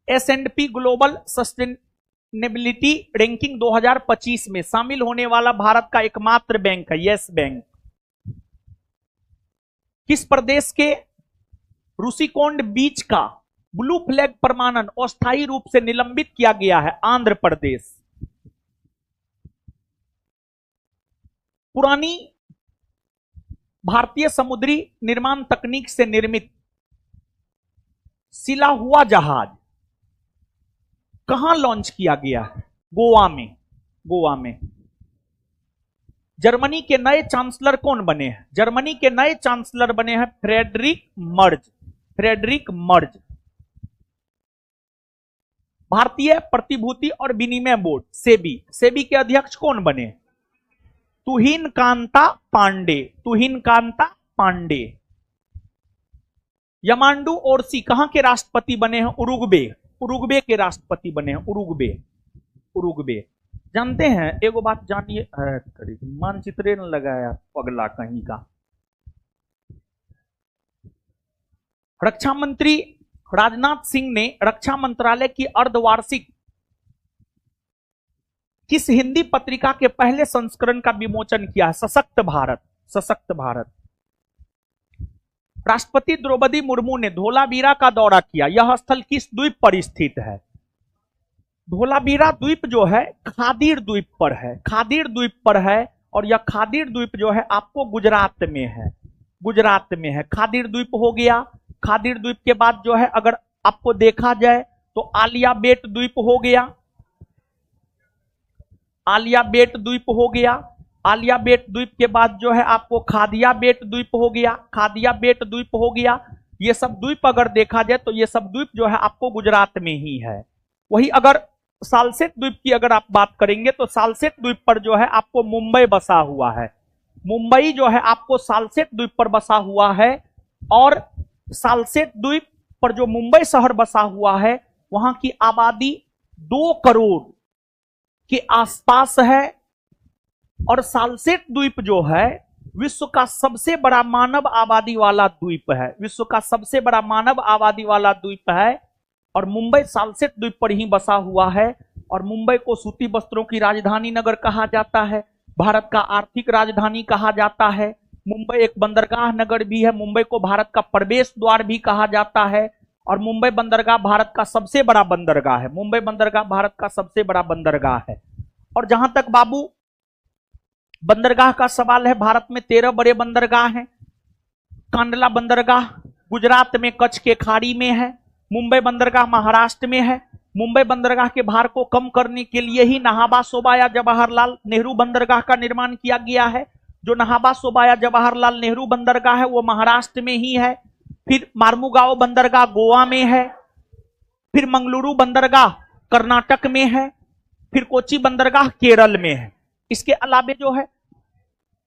S&P ग्लोबल सस्टेनेबिलिटी रैंकिंग 2025 में शामिल होने वाला भारत का एकमात्र बैंक है यस बैंक। किस प्रदेश के रुषिकोंड बीच का ब्लू फ्लैग प्रमाणन अस्थायी रूप से निलंबित किया गया है? आंध्र प्रदेश। पुरानी भारतीय समुद्री निर्माण तकनीक से निर्मित सिला हुआ जहाज कहां लॉन्च किया गया है? गोवा में। जर्मनी के नए चांसलर कौन बने हैं? जर्मनी के नए चांसलर बने हैं फ्रेडरिक मर्ज। भारतीय प्रतिभूति और विनिमय बोर्ड सेबी के अध्यक्ष कौन बने? तुहिन कांता पांडे। यमांडू ओरसी कहां के राष्ट्रपति बने हैं? उरुग्वे के राष्ट्रपति बने हैं। उरुग्वे। जानते हैं एगो बात जानिए, मानचित्र न लगाया पगला कहीं का। रक्षा मंत्री राजनाथ सिंह ने रक्षा मंत्रालय की अर्धवार्षिक किस हिंदी पत्रिका के पहले संस्करण का विमोचन किया है? सशक्त भारत। राष्ट्रपति द्रौपदी मुर्मू ने धोलावीरा का दौरा किया। यह स्थल किस द्वीप पर स्थित है? धोलावीरा द्वीप जो है खादीर द्वीप पर है, खादीर द्वीप पर है। और यह खादीर द्वीप जो है आपको गुजरात में है, गुजरात में है। खादीर द्वीप हो गया। खादीर द्वीप के बाद जो है अगर आपको देखा जाए तो आलिया बेट द्वीप हो गया, आलिया बेट द्वीप हो गया। आलिया बेट द्वीप के बाद जो है आपको खादिया बेट द्वीप हो गया, खादिया बेट द्वीप हो गया। ये सब द्वीप अगर देखा जाए तो ये सब द्वीप जो है आपको गुजरात में ही है। वही अगर सालसेट द्वीप की अगर आप बात करेंगे तो सालसेट द्वीप पर जो है आपको मुंबई बसा हुआ है, मुंबई जो है आपको सालसेट द्वीप पर बसा हुआ है। और सालसेट द्वीप पर जो मुंबई शहर बसा हुआ है वहां की आबादी 2 करोड़ के आसपास है। और सालसेट द्वीप जो है विश्व का सबसे बड़ा मानव आबादी वाला द्वीप है, विश्व का सबसे बड़ा मानव आबादी वाला द्वीप है। और मुंबई सालसेट द्वीप पर ही बसा हुआ है। और मुंबई को सूती वस्त्रों की राजधानी नगर कहा जाता है, भारत का आर्थिक राजधानी कहा जाता है। मुंबई एक बंदरगाह नगर भी है, मुंबई को भारत का प्रवेश द्वार भी कहा जाता है। और मुंबई बंदरगाह भारत का सबसे बड़ा बंदरगाह है, मुंबई बंदरगाह भारत का सबसे बड़ा बंदरगाह है। और जहां तक बाबू बंदरगाह का सवाल है, भारत में 13 बड़े बंदरगाह हैं। कांडला बंदरगाह गुजरात में कच्छ के खाड़ी में है, मुंबई बंदरगाह महाराष्ट्र में है। मुंबई बंदरगाह के भार को कम करने के लिए ही नाहबा सोबाया जवाहरलाल नेहरू बंदरगाह का निर्माण किया गया है। जो नाहबा सोबाया जवाहरलाल नेहरू बंदरगाह है वो महाराष्ट्र में ही है। फिर मार्मुगांव बंदरगाह गोवा में है, फिर मंगलुरु बंदरगाह कर्नाटक में है, फिर कोची बंदरगाह केरल में है। इसके अलावे जो है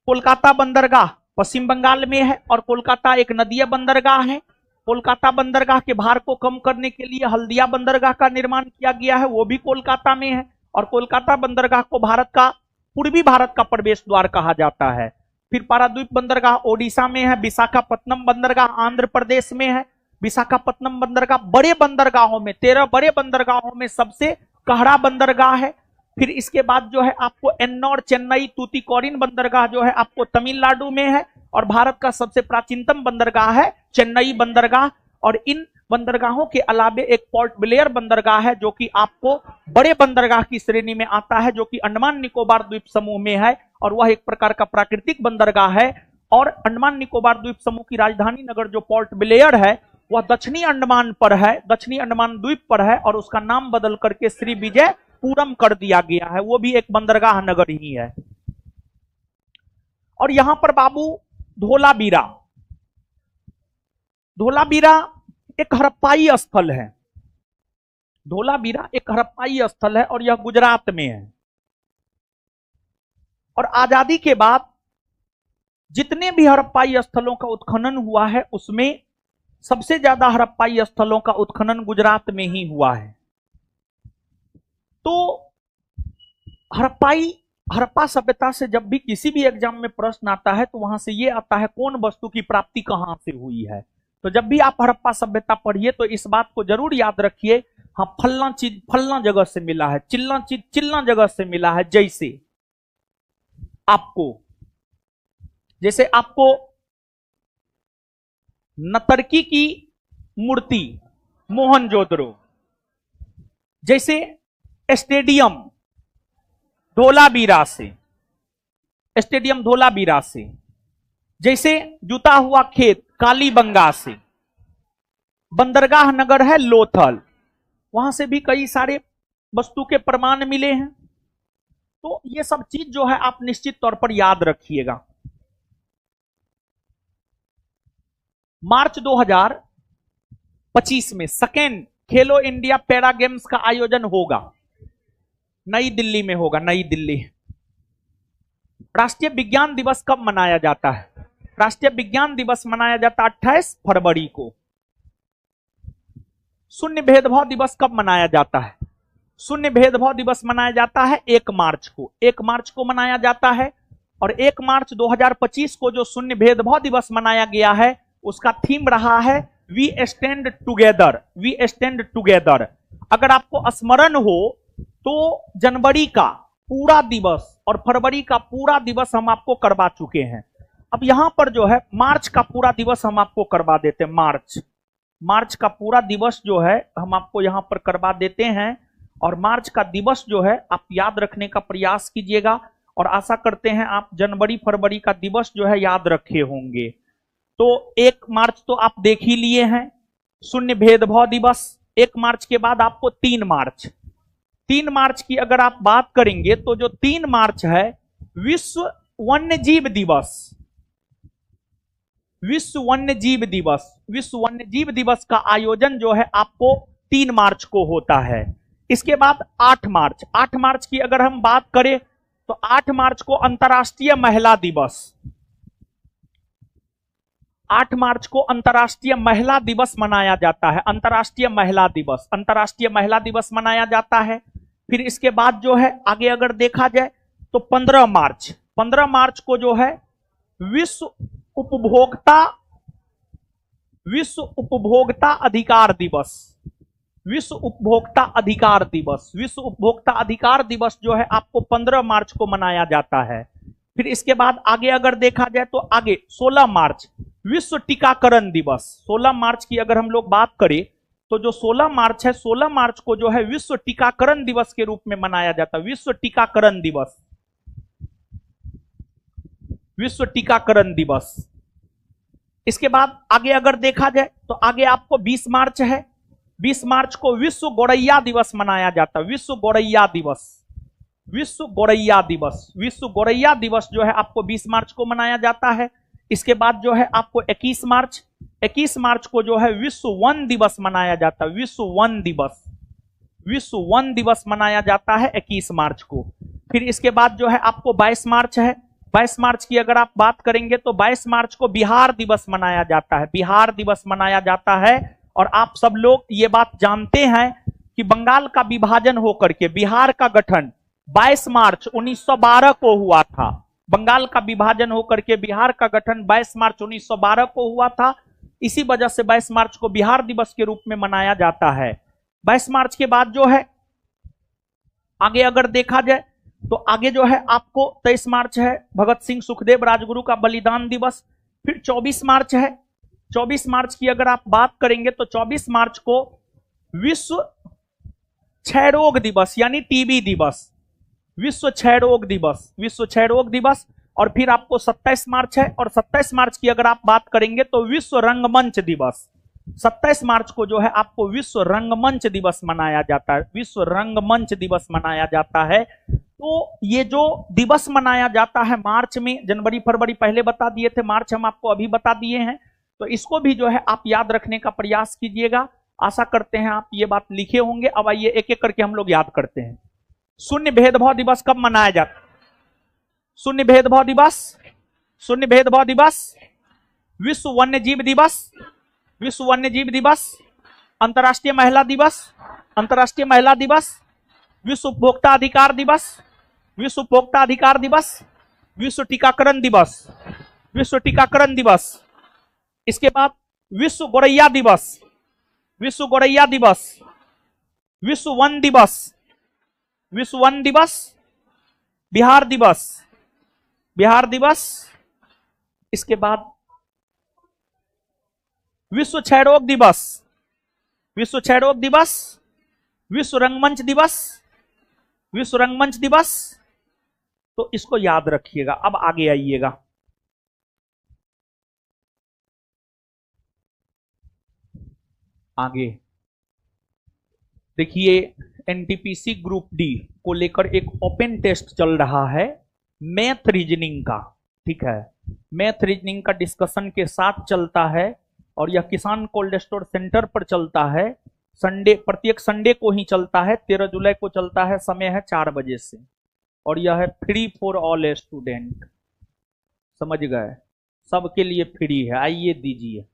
कोलकाता बंदरगाह पश्चिम बंगाल में है। और कोलकाता एक नदीय बंदरगाह है। कोलकाता बंदरगाह के भार को कम करने के लिए हल्दिया बंदरगाह का निर्माण किया गया है, वो भी कोलकाता में है। और कोलकाता बंदरगाह को भारत का पूर्वी भारत का प्रवेश द्वार कहा जाता है। फिर पारादीप बंदरगाह ओडिशा में है। विशाखापत्तनम बंदरगाह आंध्र प्रदेश में है। विशाखापत्तनम बंदरगाह बड़े बंदरगाहों में 13 बड़े बंदरगाहों में सबसे कहरा बंदरगाह है। फिर इसके बाद जो है आपको एन्नौर चेन्नई तूतीकोरिन बंदरगाह जो है आपको तमिलनाडु में है। और भारत का सबसे प्राचीनतम बंदरगाह है चेन्नई बंदरगाह। और इन बंदरगाहों के अलावे एक पोर्ट ब्लेयर बंदरगाह है जो कि आपको बड़े बंदरगाह की श्रेणी में आता है, जो कि अंडमान निकोबार द्वीप समूह में है। और वह एक प्रकार का प्राकृतिक बंदरगाह है। और अंडमान निकोबार द्वीप समूह की राजधानी नगर जो पोर्ट ब्लेयर है वह दक्षिणी अंडमान पर है, दक्षिणी अंडमान द्वीप पर है। और उसका नाम बदल करके श्री विजयपुरम कर दिया गया है, वो भी एक बंदरगाह नगर ही है। और यहां पर बाबू धोलावीरा, धोलावीरा एक हड़प्पाई स्थल है, धोलावीरा एक हड़प्पाई स्थल है और यह गुजरात में है। और आजादी के बाद जितने भी हड़प्पाई स्थलों का उत्खनन हुआ है उसमें सबसे ज्यादा हड़प्पाई स्थलों का उत्खनन गुजरात में ही हुआ है। तो हड़प्पा सभ्यता से जब भी किसी भी एग्जाम में प्रश्न आता है तो वहां से ये आता है कौन वस्तु की प्राप्ति कहां से हुई है। तो जब भी आप हड़प्पा सभ्यता पढ़िए तो इस बात को जरूर याद रखिए, हाँ फलना चीज फलना जगह से मिला है, चिल्ला चीज चिल्ला जगह से मिला है। जैसे आपको नतर्की की मूर्ति मोहनजोदड़ो, जैसे स्टेडियम धोलावीरा से, स्टेडियम धोलावीरा से, जैसे जुता हुआ खेत कालीबंगा से, बंदरगाह नगर है लोथल, वहां से भी कई सारे वस्तु के प्रमाण मिले हैं। तो ये सब चीज जो है आप निश्चित तौर पर याद रखिएगा। मार्च 2025 में सेकेंड खेलो इंडिया पैरा गेम्स का आयोजन होगा, नई दिल्ली में होगा, नई दिल्ली। राष्ट्रीय विज्ञान दिवस कब मनाया जाता है? राष्ट्रीय विज्ञान दिवस मनाया जाता है 28 फरवरी को। शून्य भेदभाव दिवस कब मनाया जाता है? शून्य भेदभाव दिवस मनाया जाता है 1 मार्च को, 1 मार्च को मनाया जाता है। और 1 मार्च 2025 को जो शून्य भेदभाव दिवस मनाया गया है उसका थीम रहा है we stand together, we stand together. अगर आपको स्मरण हो तो जनवरी का पूरा दिवस और फरवरी का पूरा दिवस हम आपको करवा चुके हैं। अब यहां पर जो है मार्च का पूरा दिवस हम आपको करवा देते हैं। मार्च का पूरा दिवस जो है हम आपको यहां पर करवा देते हैं, और मार्च का दिवस जो है आप याद रखने का प्रयास कीजिएगा, और आशा करते हैं आप जनवरी फरवरी का दिवस जो है याद रखे होंगे। तो 1 मार्च तो आप देख ही लिए हैं, शून्य भेदभाव दिवस। 1 मार्च के बाद आपको 3 मार्च की अगर आप बात करेंगे तो जो 3 मार्च है विश्व वन्यजीव दिवस। विश्व वन्यजीव दिवस का आयोजन जो है आपको 3 मार्च को होता है। इसके बाद 8 मार्च की अगर हम बात करें तो 8 मार्च को अंतर्राष्ट्रीय महिला दिवस। 8 मार्च को अंतर्राष्ट्रीय महिला दिवस मनाया जाता है। अंतर्राष्ट्रीय महिला दिवस मनाया जाता है। फिर इसके बाद जो है आगे अगर देखा जाए तो 15 मार्च को जो है विश्व उपभोक्ता अधिकार दिवस। विश्व उपभोक्ता अधिकार दिवस जो है आपको 15 मार्च को मनाया जाता है। फिर इसके बाद आगे अगर देखा जाए तो आगे 16 मार्च विश्व टीकाकरण दिवस। 16 मार्च की अगर हम लोग बात करें तो जो 16 मार्च है, 16 मार्च को जो है विश्व टीकाकरण दिवस के रूप में मनाया जाता है। विश्व टीकाकरण दिवस। इसके बाद आगे अगर देखा जाए तो आगे आपको 20 मार्च है। 20 मार्च को विश्व गौरैया दिवस मनाया जाता है। विश्व गौरैया दिवस जो है आपको 20 मार्च को मनाया जाता है। इसके बाद जो है आपको 21 मार्च को जो है विश्व वन दिवस मनाया जाता है। विश्व वन दिवस मनाया जाता है 21 मार्च को। फिर इसके बाद जो है आपको 22 मार्च है। 22 मार्च की अगर आप बात करेंगे तो 22 मार्च को बिहार दिवस मनाया जाता है। और आप सब लोग ये बात जानते हैं कि बंगाल का विभाजन होकर के बिहार का गठन 22 मार्च 1912 को हुआ था। बंगाल का विभाजन होकर के बिहार का गठन 22 मार्च 1912 को हुआ था। इसी वजह से 22 मार्च को बिहार दिवस के रूप में मनाया जाता है। 22 मार्च के बाद जो है आगे अगर देखा जाए तो आगे जो है आपको 23 मार्च है भगत सिंह सुखदेव राजगुरु का बलिदान दिवस। फिर 24 मार्च है। 24 मार्च की अगर आप बात करेंगे तो 24 मार्च को विश्व क्षय रोग दिवस यानी टीबी दिवस। विश्व क्षय रोग दिवस। और फिर आपको 27 मार्च है, और 27 मार्च की अगर आप बात करेंगे तो विश्व रंगमंच दिवस। 27 मार्च को जो है आपको विश्व रंगमंच दिवस मनाया जाता है। तो ये जो दिवस मनाया जाता है मार्च में, जनवरी फरवरी पहले बता दिए थे, मार्च हम आपको अभी बता दिए हैं, तो इसको भी जो है आप याद रखने का प्रयास कीजिएगा। आशा करते हैं आप ये बात लिखे होंगे। अब आइए एक एक करके हम लोग याद करते हैं। शून्य भेदभाव दिवस कब मनाया जाता है? शून्य भेदभाव दिवस, विश्व वन्यजीव दिवस, अंतर्राष्ट्रीय महिला दिवस, विश्व उपभोक्ता अधिकार दिवस, विश्व टीकाकरण दिवस, इसके बाद विश्व गौरैया दिवस, विश्व वन दिवस, बिहार दिवस, इसके बाद विश्व क्षय रोग दिवस, विश्व रंगमंच दिवस। तो इसको याद रखिएगा। अब आगे आइएगा। आगे देखिए, एनटीपीसी ग्रुप डी को लेकर एक ओपन टेस्ट चल रहा है मैथ रीजनिंग का। ठीक है, मैथ रीजनिंग का डिस्कशन के साथ चलता है, और यह किसान कोल्ड स्टोर सेंटर पर चलता है। प्रत्येक संडे को ही चलता है। 13 जुलाई को चलता है। समय है 4 बजे से, और यह है फ्री फॉर ऑल स्टूडेंट। समझ गए? सबके लिए फ्री है, आइए दीजिए।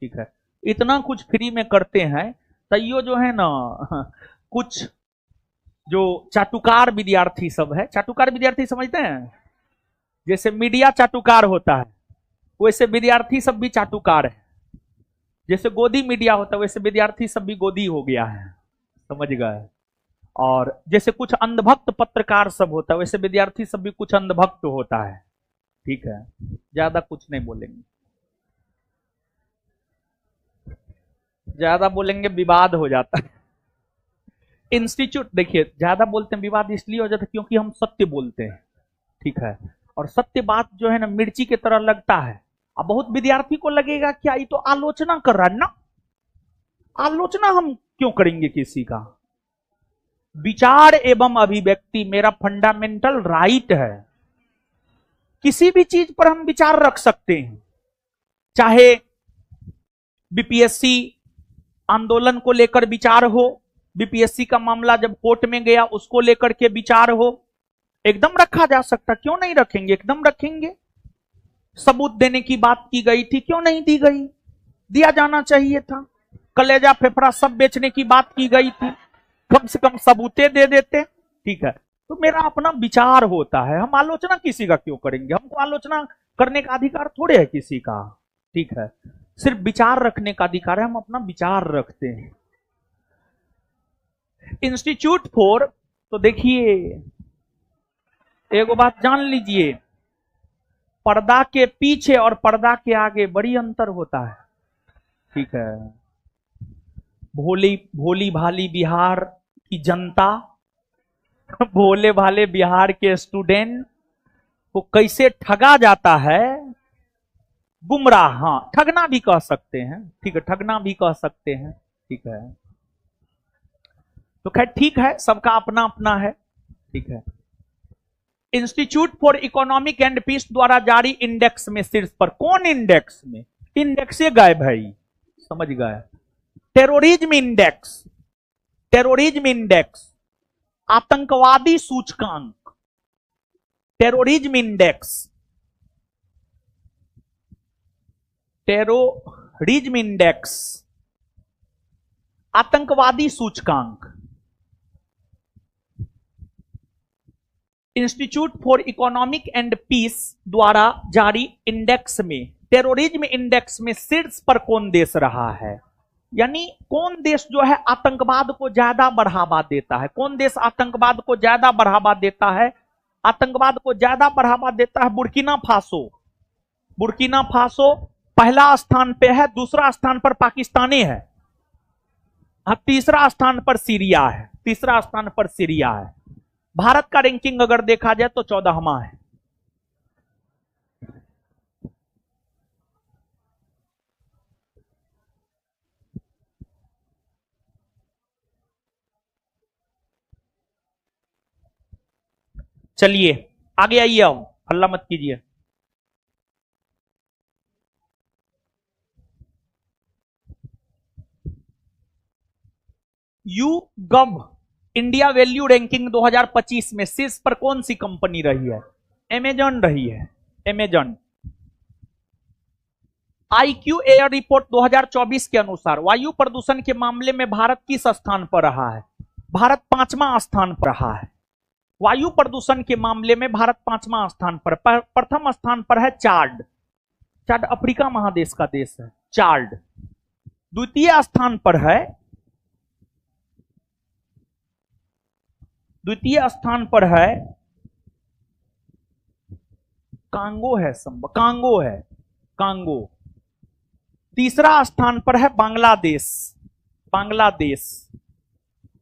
ठीक है, इतना कुछ फ्री में करते हैं, तैयो जो है ना कुछ जो चाटुकार विद्यार्थी सब है, चाटुकार विद्यार्थी समझते हैं, जैसे मीडिया चाटुकार होता है वैसे विद्यार्थी सब भी चाटुकार है। जैसे गोदी मीडिया होता है वैसे विद्यार्थी सब भी गोदी हो गया है। समझ गए? और जैसे कुछ अंधभक्त पत्रकार सब होता है वैसे विद्यार्थी सब भी कुछ अंधभक्त होता है। ठीक है, ज्यादा कुछ नहीं बोलेंगे, ज्यादा बोलेंगे विवाद हो जाता है। इंस्टीट्यूट, देखिए ज्यादा बोलते हैं विवाद इसलिए हो जाता है क्योंकि हम सत्य बोलते हैं, ठीक है, और सत्य बात जो है ना मिर्ची की तरह लगता है। अब बहुत विद्यार्थी को लगेगा क्या ये तो आलोचना कर रहा है ना, आलोचना हम क्यों करेंगे किसी का। विचार एवं अभिव्यक्ति मेरा फंडामेंटल राइट है, किसी भी चीज पर हम विचार रख सकते हैं, चाहे बीपीएससी आंदोलन को लेकर विचार हो, बीपीएससी का मामला जब कोर्ट में गया उसको लेकर के विचार हो, एकदम रखा जा सकता, क्यों नहीं रखेंगे, एकदम रखेंगे। सबूत देने की बात की गई थी, क्यों नहीं दी गई, दिया जाना चाहिए था। कलेजा फेफड़ा सब बेचने की बात की गई थी, कम से कम सबूते दे देते, ठीक है। तो मेरा अपना विचार होता है, हम आलोचना किसी का क्यों करेंगे, हमको आलोचना करने का अधिकार थोड़े है किसी का, ठीक है, सिर्फ विचार रखने का अधिकार है, हम अपना विचार रखते हैं। इंस्टीट्यूट फॉर, तो देखिए एक बात जान लीजिए, पर्दा के पीछे और पर्दा के आगे बड़ी अंतर होता है, ठीक है। भोली भोली भाली बिहार की जनता, भोले भाले बिहार के स्टूडेंट को कैसे ठगा जाता है, गुमराह, हाँ ठगना भी कह सकते हैं, ठीक है, ठगना भी कह सकते हैं, ठीक है। तो खैर ठीक है, सबका अपना अपना है, ठीक है। Institute for Economic and Peace द्वारा जारी इंडेक्स में शीर्ष पर, कौन इंडेक्स में, इंडेक्स गायब है, समझ गए, टेररिज्म इंडेक्स, टेररिज्म इंडेक्स, आतंकवादी सूचकांक, टेररिज्म इंडेक्स, टेररिज्म इंडेक्स, आतंकवादी सूचकांक। Institute for Economic and Peace द्वारा जारी इंडेक्स में, टेररिज्म इंडेक्स में शीर्ष पर कौन देश रहा है, यानी कौन देश जो है आतंकवाद को ज्यादा बढ़ावा देता है, कौन देश आतंकवाद को ज्यादा बढ़ावा देता है, आतंकवाद को ज्यादा बढ़ावा देता है बुर्किना फासो, बुर्किना फासो पहला स्थान पे है, दूसरा स्थान पर पाकिस्तानी है, तीसरा स्थान पर सीरिया है, तीसरा स्थान पर सीरिया है। भारत का रैंकिंग अगर देखा जाए तो 14वां है। चलिए आगे आइए, आओ हल्ला मत कीजिए। YouGov इंडिया वैल्यू रैंकिंग 2025 में शीर्ष पर कौन सी कंपनी रही है, अमेजॉन रही है, अमेजॉन। IQ एयर रिपोर्ट 2024 के अनुसार वायु प्रदूषण के मामले में भारत किस स्थान पर रहा है, भारत 5वां स्थान पर रहा है। वायु प्रदूषण के मामले में भारत 5वां स्थान पर, प्रथम स्थान पर है चाड, चाड अफ्रीका महादेश का देश है, चाड। द्वितीय स्थान पर है, द्वितीय स्थान पर है कांगो है, कांगो है, कांगो। तीसरा स्थान पर है बांग्लादेश, बांग्लादेश,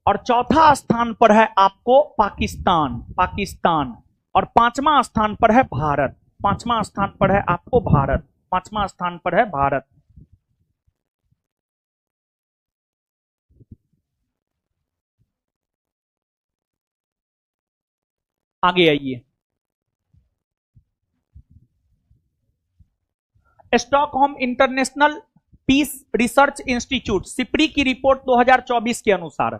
और चौथा स्थान पर है आपको पाकिस्तान, पाकिस्तान, और 5वां स्थान पर है भारत, 5वां स्थान पर है आपको भारत, 5वां स्थान पर है भारत। आगे आइए, Stockholm International Peace Research Institute SIPRI की रिपोर्ट 2024 के अनुसार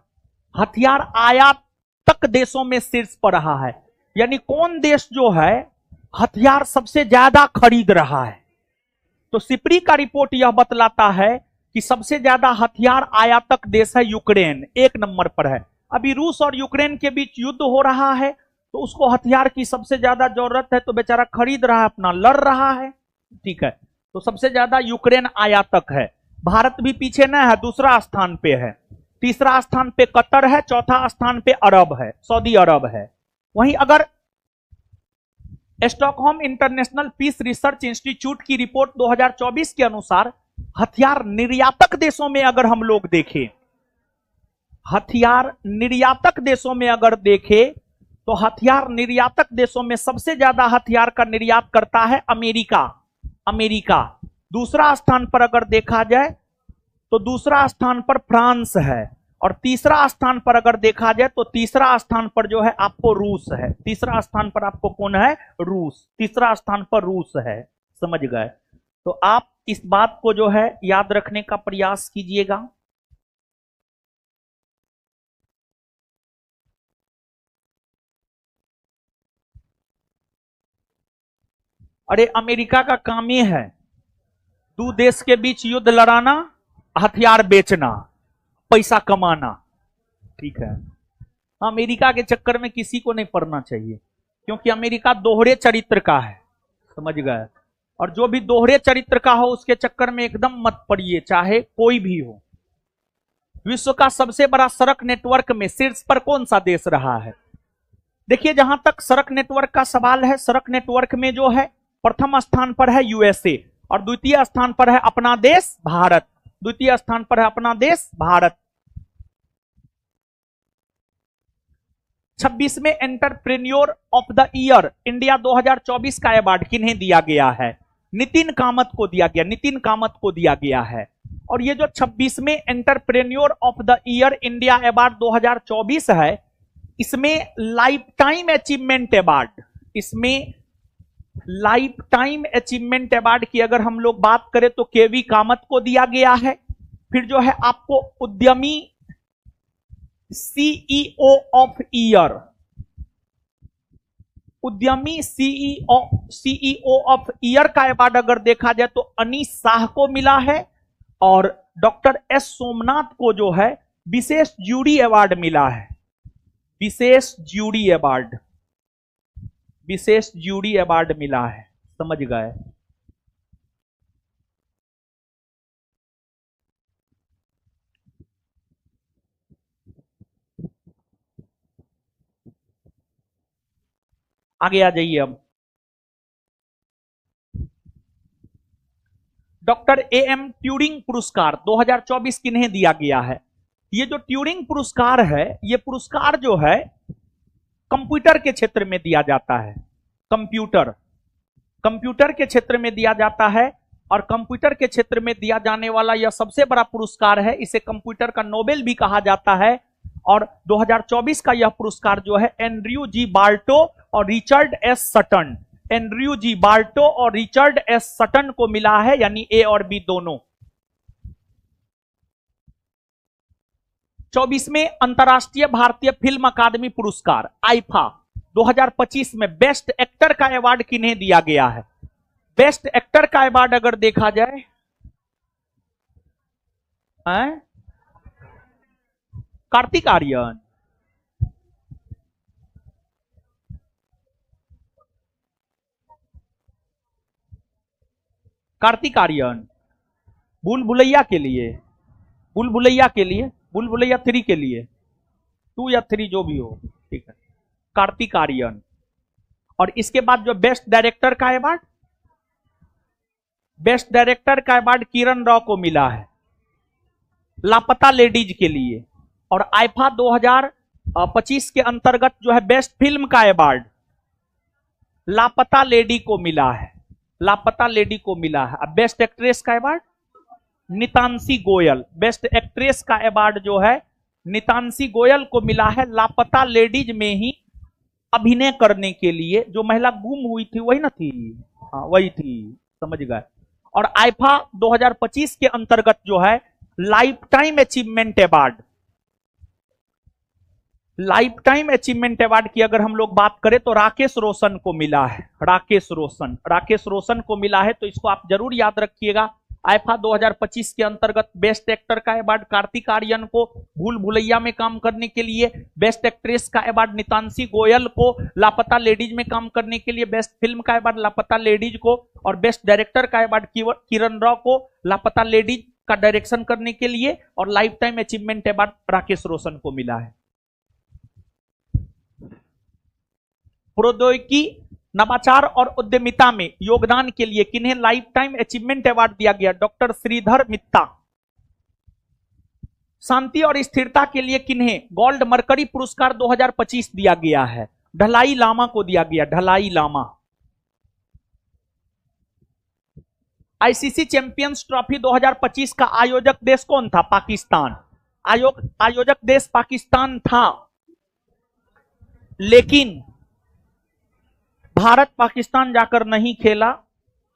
हथियार आयातक देशों में शीर्ष पर रहा है, यानी कौन देश जो है हथियार सबसे ज्यादा खरीद रहा है। तो सिपरी का रिपोर्ट यह बतलाता है कि सबसे ज्यादा हथियार आयातक देश है यूक्रेन, 1 नंबर पर है। अभी रूस और यूक्रेन के बीच युद्ध हो रहा है, तो उसको हथियार की सबसे ज्यादा जरूरत है, तो बेचारा खरीद रहा है, अपना लड़ रहा है, ठीक है। तो सबसे ज्यादा यूक्रेन आयातक है। भारत भी पीछे न है, दूसरा स्थान पे है, तीसरा स्थान पे कतर है, चौथा स्थान पे अरब है, सऊदी अरब है। वहीं अगर Stockholm International Peace Research Institute की रिपोर्ट 2024 के अनुसार हथियार निर्यातक देशों में अगर हम लोग देखें, हथियार निर्यातक देशों में अगर देखें तो हथियार निर्यातक देशों में सबसे ज्यादा हथियार का निर्यात करता है अमेरिका। दूसरा स्थान पर अगर देखा जाए तो दूसरा स्थान पर फ्रांस है, और तीसरा स्थान पर अगर देखा जाए तो तीसरा स्थान पर जो है आपको रूस है। तीसरा स्थान पर आपको कौन है? रूस। तीसरा स्थान पर रूस है। समझ गए? तो आप इस बात को जो है याद रखने का प्रयास कीजिएगा। अरे अमेरिका का काम यह है, दो देश के बीच युद्ध लड़ाना, हथियार बेचना, पैसा कमाना। ठीक है, अमेरिका के चक्कर में किसी को नहीं पड़ना चाहिए, क्योंकि अमेरिका दोहरे चरित्र का है। समझ गए? और जो भी दोहरे चरित्र का हो उसके चक्कर में एकदम मत पड़िए, चाहे कोई भी हो। विश्व का सबसे बड़ा सड़क नेटवर्क में शीर्ष पर कौन सा देश रहा है? देखिए, जहां तक सड़क नेटवर्क का सवाल है, सड़क नेटवर्क में जो है प्रथम स्थान पर है यूएसए, और द्वितीय स्थान पर है अपना देश भारत। द्वितीय स्थान पर है अपना देश भारत। 26वें entrepreneur of the year India 2024 का अवार्ड किन्हें दिया गया है? नितिन कामत को दिया गया। नितिन कामत को दिया गया है। और ये जो 26वें entrepreneur of the year India award 2024 है, इसमें लाइफ टाइम अचीवमेंट अवार्ड, इसमें लाइफ टाइम अचीवमेंट अवार्ड की अगर हम लोग बात करें तो केवी कामत को दिया गया है। फिर जो है आपको उद्यमी सीईओ ऑफ ईयर, उद्यमी सीईओ ऑफ ईयर का अवार्ड अगर देखा जाए तो अनीश शाह को मिला है, और डॉक्टर एस सोमनाथ को जो है विशेष जूरी अवार्ड मिला है। विशेष जूरी अवार्ड, विशेष जूरी अवार्ड मिला है। समझ गए? आगे आ जाइए। अब डॉक्टर ए एम ट्यूरिंग पुरस्कार 2024 किन्हें दिया गया है? ये जो ट्यूरिंग पुरस्कार है, ये पुरस्कार जो है कंप्यूटर के क्षेत्र में दिया जाता है। कंप्यूटर के क्षेत्र में दिया जाता है, और कंप्यूटर के क्षेत्र में दिया जाने वाला यह सबसे बड़ा पुरस्कार है। इसे कंप्यूटर का नोबेल भी कहा जाता है। और 2024 का यह पुरस्कार जो है एंड्रयू जी बार्टो और रिचर्ड एस सटन, एंड्रयू जी बार्टो और रिचर्ड एस सटन को मिला है, यानी ए और बी दोनों। 24वें अंतर्राष्ट्रीय भारतीय फिल्म अकादमी पुरस्कार आईफा 2025 में बेस्ट एक्टर का अवार्ड किन्हें दिया गया है? बेस्ट एक्टर का अवार्ड अगर देखा जाए, कार्तिक आर्यन। कार्तिक आर्यन भूल भुलैया के लिए, भूल भुलैया के लिए, भूल भुलैया 3 के लिए, 2 या 3 जो भी हो, ठीक है, कार्तिक आर्यन। और इसके बाद जो बेस्ट डायरेक्टर का अवार्ड, बेस्ट डायरेक्टर का अवार्ड किरण राव को मिला है लापता लेडीज के लिए। और आईफा 2025 के अंतर्गत जो है बेस्ट फिल्म का अवार्ड लापता लेडी को मिला है, लापता लेडी को मिला है। अब बेस्ट एक्ट्रेस का award Nitanshi Goyal, best actress का अवार्ड जो है नितांशी गोयल को मिला है लापता लेडीज में ही अभिनय करने के लिए। जो महिला गुम हुई थी वही ना थी? हाँ वही थी। समझ गए? और आईफा 2025 के अंतर्गत जो है life time achievement award, life time achievement award की अगर हम लोग बात करें तो राकेश रोशन को मिला है। राकेश रोशन को मिला है। तो इसको आप जरूर याद रखिएगा। आईफा 2025 के अंतर्गत बेस्ट एक्टर का अवार्ड कार्तिक आर्यन को भूल भुलैया में काम करने के लिए, बेस्ट एक्ट्रेस का अवार्ड नितांशी गोयल को लापता लेडीज में काम करने के लिए, बेस्ट फिल्म का अवार्ड लापता लेडीज को, और बेस्ट डायरेक्टर का अवार्ड किरण राव को लापता लेडीज का डायरेक्शन करने के लिए, और lifetime achievement award Rakesh Roshan को मिला है। प्रौद्योगिकी नवाचार और उद्यमिता में योगदान के लिए किन्हें लाइफ टाइम अचीवमेंट अवार्ड दिया गया? डॉक्टर श्रीधर मित्ता। शांति और स्थिरता के लिए किन्हें गोल्ड मरकरी पुरस्कार 2025 दिया गया है? ढलाई लामा को दिया गया, ढलाई लामा। आईसीसी चैंपियंस ट्रॉफी 2025 का आयोजक देश कौन था? पाकिस्तान। आयोजक देश पाकिस्तान था, लेकिन भारत पाकिस्तान जाकर नहीं खेला।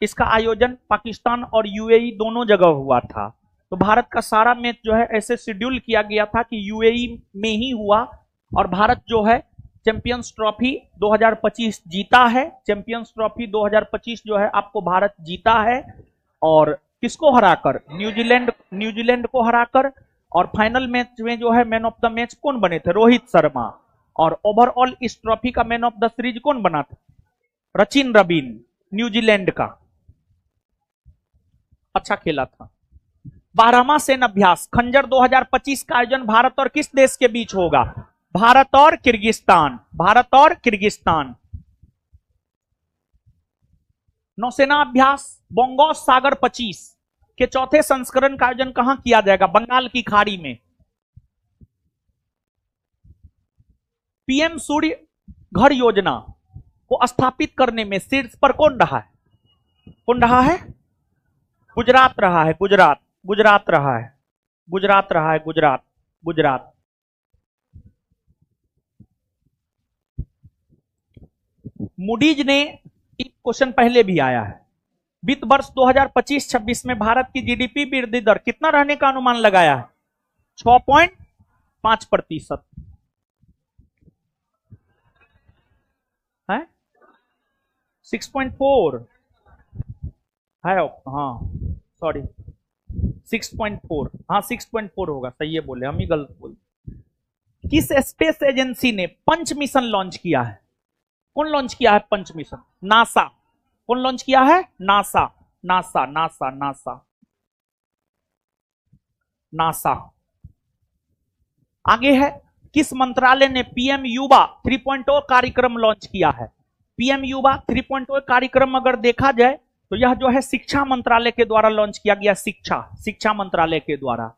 इसका आयोजन पाकिस्तान और यूएई दोनों जगह हुआ था। तो भारत का सारा मैच जो है ऐसे शेड्यूल किया गया था कि यूएई में ही हुआ, और भारत जो है चैंपियंस ट्रॉफी 2025 जीता है। चैंपियंस ट्रॉफी 2025 जो है आपको भारत जीता है, और किसको हराकर? न्यूजीलैंड को हराकर। और फाइनल मैच में जो है मैन ऑफ द मैच कौन बने थे? रोहित शर्मा। और ओवरऑल इस ट्रॉफी का मैन ऑफ द सीरीज कौन बना था? सचिन रवीन, न्यूजीलैंड का। अच्छा खेला था। 12वां सैन्य अभ्यास खंजर 2025 का आयोजन भारत और किस देश के बीच होगा? भारत और किर्गिस्तान। भारत और किर्गिस्तान। नौसेना अभ्यास बोंगोस सागर 25 के चौथे संस्करण का आयोजन कहां किया जाएगा? बंगाल की खाड़ी में। पीएम सूर्य घर योजना को स्थापित करने में शीर्ष पर कौन रहा है? कौन रहा है? गुजरात रहा है, गुजरात। गुजरात रहा है, गुजरात रहा है, गुजरात, गुजरात। मूडीज ने, एक क्वेश्चन पहले भी आया है, वित्त वर्ष 2025-26 में भारत की जीडीपी वृद्धि दर कितना रहने का अनुमान लगाया है? 6.5%। है 6.4 है। हाँ सॉरी 6.4, हाँ 6.4 होगा, सही है बोले, हम ही गलत बोले। किस स्पेस एजेंसी ने पंच मिशन लॉन्च किया है? कौन लॉन्च किया है पंच मिशन? नासा। कौन लॉन्च किया है? NASA, NASA, NASA, NASA, NASA. आगे है, किस मंत्रालय ने पीएम युवा 3.0 कार्यक्रम लॉन्च किया है? पीएम युवा 3.0 कार्यक्रम अगर देखा जाए तो यह जो है शिक्षा मंत्रालय के द्वारा लॉन्च किया गया। शिक्षा मंत्रालय के द्वारा।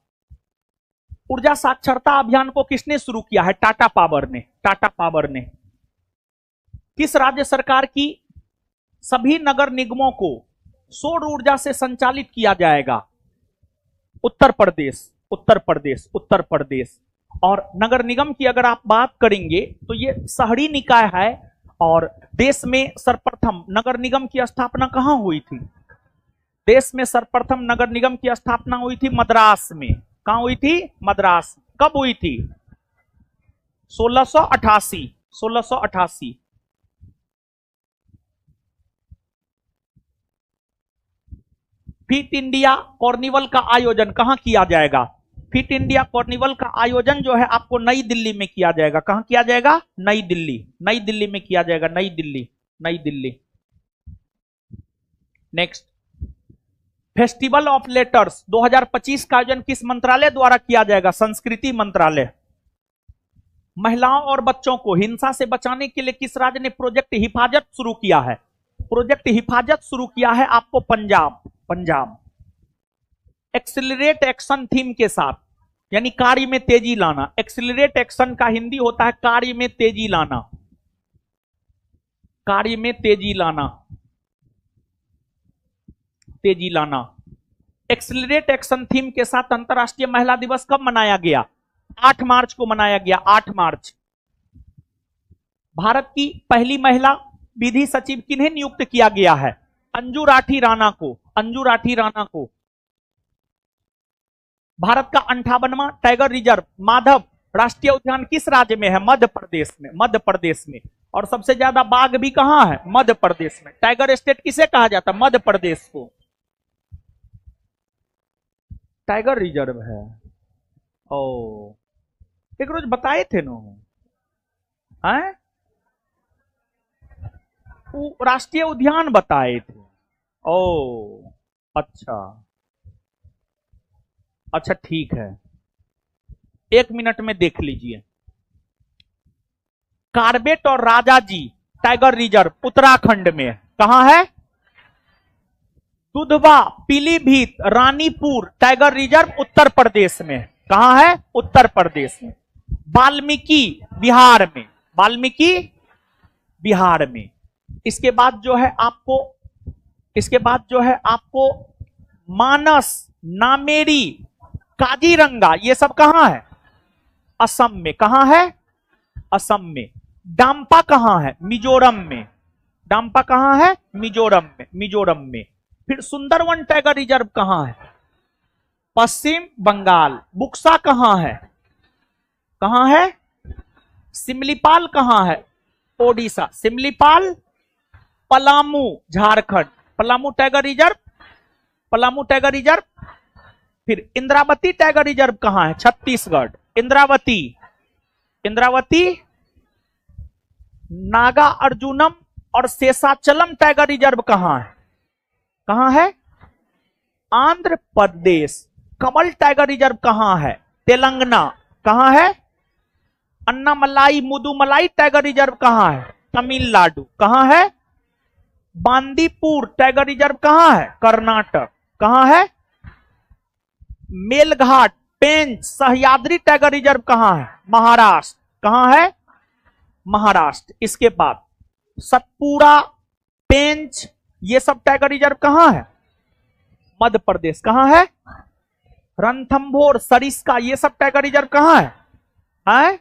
ऊर्जा साक्षरता अभियान को किसने शुरू किया है? टाटा पावर ने। टाटा पावर ने। किस राज्य सरकार की सभी नगर निगमों को सौर ऊर्जा से संचालित किया जाएगा? उत्तर प्रदेश, उत्तर प्रदेश, उत्तर प्रदेश। और नगर निगम की अगर आप बात करेंगे तो ये शहरी निकाय है, और देश में सर्वप्रथम नगर निगम की स्थापना कहां हुई थी? देश में सर्वप्रथम नगर निगम की स्थापना हुई थी मद्रास में। कहां हुई थी? मद्रास। कब हुई थी? 1688। 1688। फिट इंडिया कार्निवल का आयोजन कहां किया जाएगा? फिट इंडिया कार्निवल का आयोजन जो है आपको नई दिल्ली में किया जाएगा। कहां किया जाएगा? नई दिल्ली। नई दिल्ली में किया जाएगा, नई दिल्ली, नई Delhi. Next, festival of letters 2025 का आयोजन किस मंत्रालय द्वारा किया जाएगा? संस्कृति मंत्रालय। महिलाओं और बच्चों को हिंसा से बचाने के लिए किस राज्य ने प्रोजेक्ट हिफाजत शुरू किया है? प्रोजेक्ट हिफाजत शुरू किया है आपको Punjab. Punjab. Accelerate action theme के साथ, यानी कार्य में तेजी लाना। एक्सिलरेट एक्शन का हिंदी होता है कार्य में तेजी लाना। कार्य में तेजी लाना, तेजी लाना। एक्सिलरेट एक्शन थीम के साथ अंतर्राष्ट्रीय महिला दिवस कब मनाया गया? 8 मार्च को मनाया गया, 8 मार्च। भारत की पहली महिला विधि सचिव किन्हें नियुक्त किया गया है? अंजू राठी राणा को। अंजू राठी राणा को। भारत का 58वां टाइगर रिजर्व माधव राष्ट्रीय उद्यान किस राज्य में है? मध्य प्रदेश में। मध्य प्रदेश में। और सबसे ज्यादा बाघ भी कहां है? मध्य प्रदेश में। टाइगर स्टेट किसे कहा जाता है? मध्य प्रदेश को। टाइगर रिजर्व है। ओ, एक रोज बताए थे नो, हैं? राष्ट्रीय उद्यान बताए थे। ओ अच्छा, अच्छा ठीक है, 1 मिनट में देख लीजिए। कार्बेट और राजाजी टाइगर रिजर्व उत्तराखंड में। कहां है? दुधवा, पीलीभीत, रानीपुर टाइगर रिजर्व उत्तर प्रदेश में। कहां है? उत्तर प्रदेश में। वाल्मीकि बिहार में, वाल्मीकि बिहार में। इसके बाद जो है आपको मानस, नामेरी, काजीरंगा, ये सब कहां है? असम में। कहां है? असम में। डाम्पा कहां है? मिजोरम में। डाम्पा कहां है? मिजोरम में, मिजोरम में। फिर सुंदरवन टाइगर रिजर्व कहां है? पश्चिम बंगाल। बुक्सा कहां है? कहां है? सिमलीपाल कहां है? Odisha. Similipal, Palamu Jharkhand, Palamu tiger reserve, Palamu tiger reserve. फिर इंद्रावती टाइगर रिजर्व कहां है? छत्तीसगढ़। इंद्रावती, इंद्रावती, नागा अर्जुनम और शेषाचलम टाइगर रिजर्व कहां है? कहां है? आंध्र प्रदेश। कमल टाइगर रिजर्व कहां है? तेलंगाना। कहां है? अन्नामलाई, मुदुमलाई टाइगर रिजर्व कहां है? तमिलनाडु। कहां है? बांदीपुर टाइगर रिजर्व कहां है? कर्नाटक। कहां है? मेलघाट, पेंच, सह्याद्री टाइगर रिजर्व कहां है? महाराष्ट्र। कहां है? महाराष्ट्र। इसके बाद सतपुड़ा, पेंच, ये सब टाइगर रिजर्व कहां है? मध्य प्रदेश। कहां है? रणथंभौर, सरिस्का, ये सब टाइगर रिजर्व कहां है?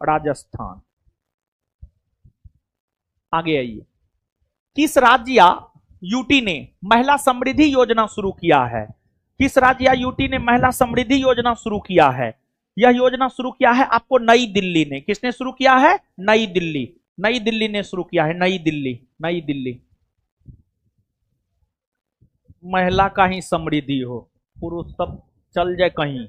राजस्थान। आगे आइए। किस राज्य या यूटी ने महिला समृद्धि योजना शुरू किया है? किस राज्य या यूटी ने महिला समृद्धि योजना शुरू किया है? यह योजना शुरू किया है आपको नई दिल्ली ने। किसने शुरू किया है? नई दिल्ली, नई दिल्ली ने शुरू किया है। नई दिल्ली, नई दिल्ली। महिला का ही समृद्धि हो, पुरुष सब चल जाए कहीं।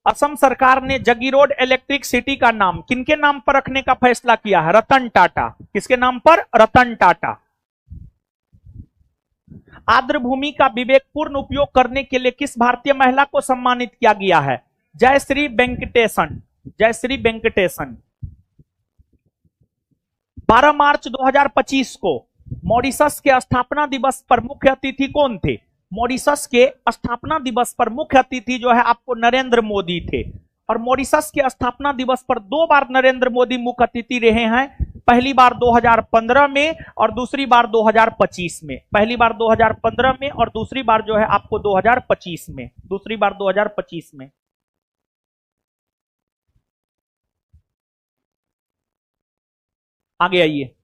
असम सरकार ने जगीरोड इलेक्ट्रिक सिटी का नाम किनके नाम पर रखने का फैसला किया है? रतन टाटा। किसके नाम पर? रतन टाटा। आर्द्र भूमि का विवेकपूर्ण उपयोग करने के लिए किस भारतीय महिला को सम्मानित किया गया है? जयश्री वेंकटेशन, जयश्री वेंकटेशन। 12 मार्च 2025 को मॉरिशस के स्थापना दिवस पर मुख्य अतिथि कौन थे? मॉरिशस के स्थापना दिवस पर मुख्य अतिथि जो है आपको नरेंद्र मोदी थे। और मॉरिशस के स्थापना दिवस पर 2 बार नरेंद्र मोदी मुख्य अतिथि रहे हैं। पहली बार 2015 में और दूसरी बार 2025 में। पहली बार 2015 में और दूसरी बार जो है आपको 2025 में। दूसरी बार 2025 में। आगे आइए।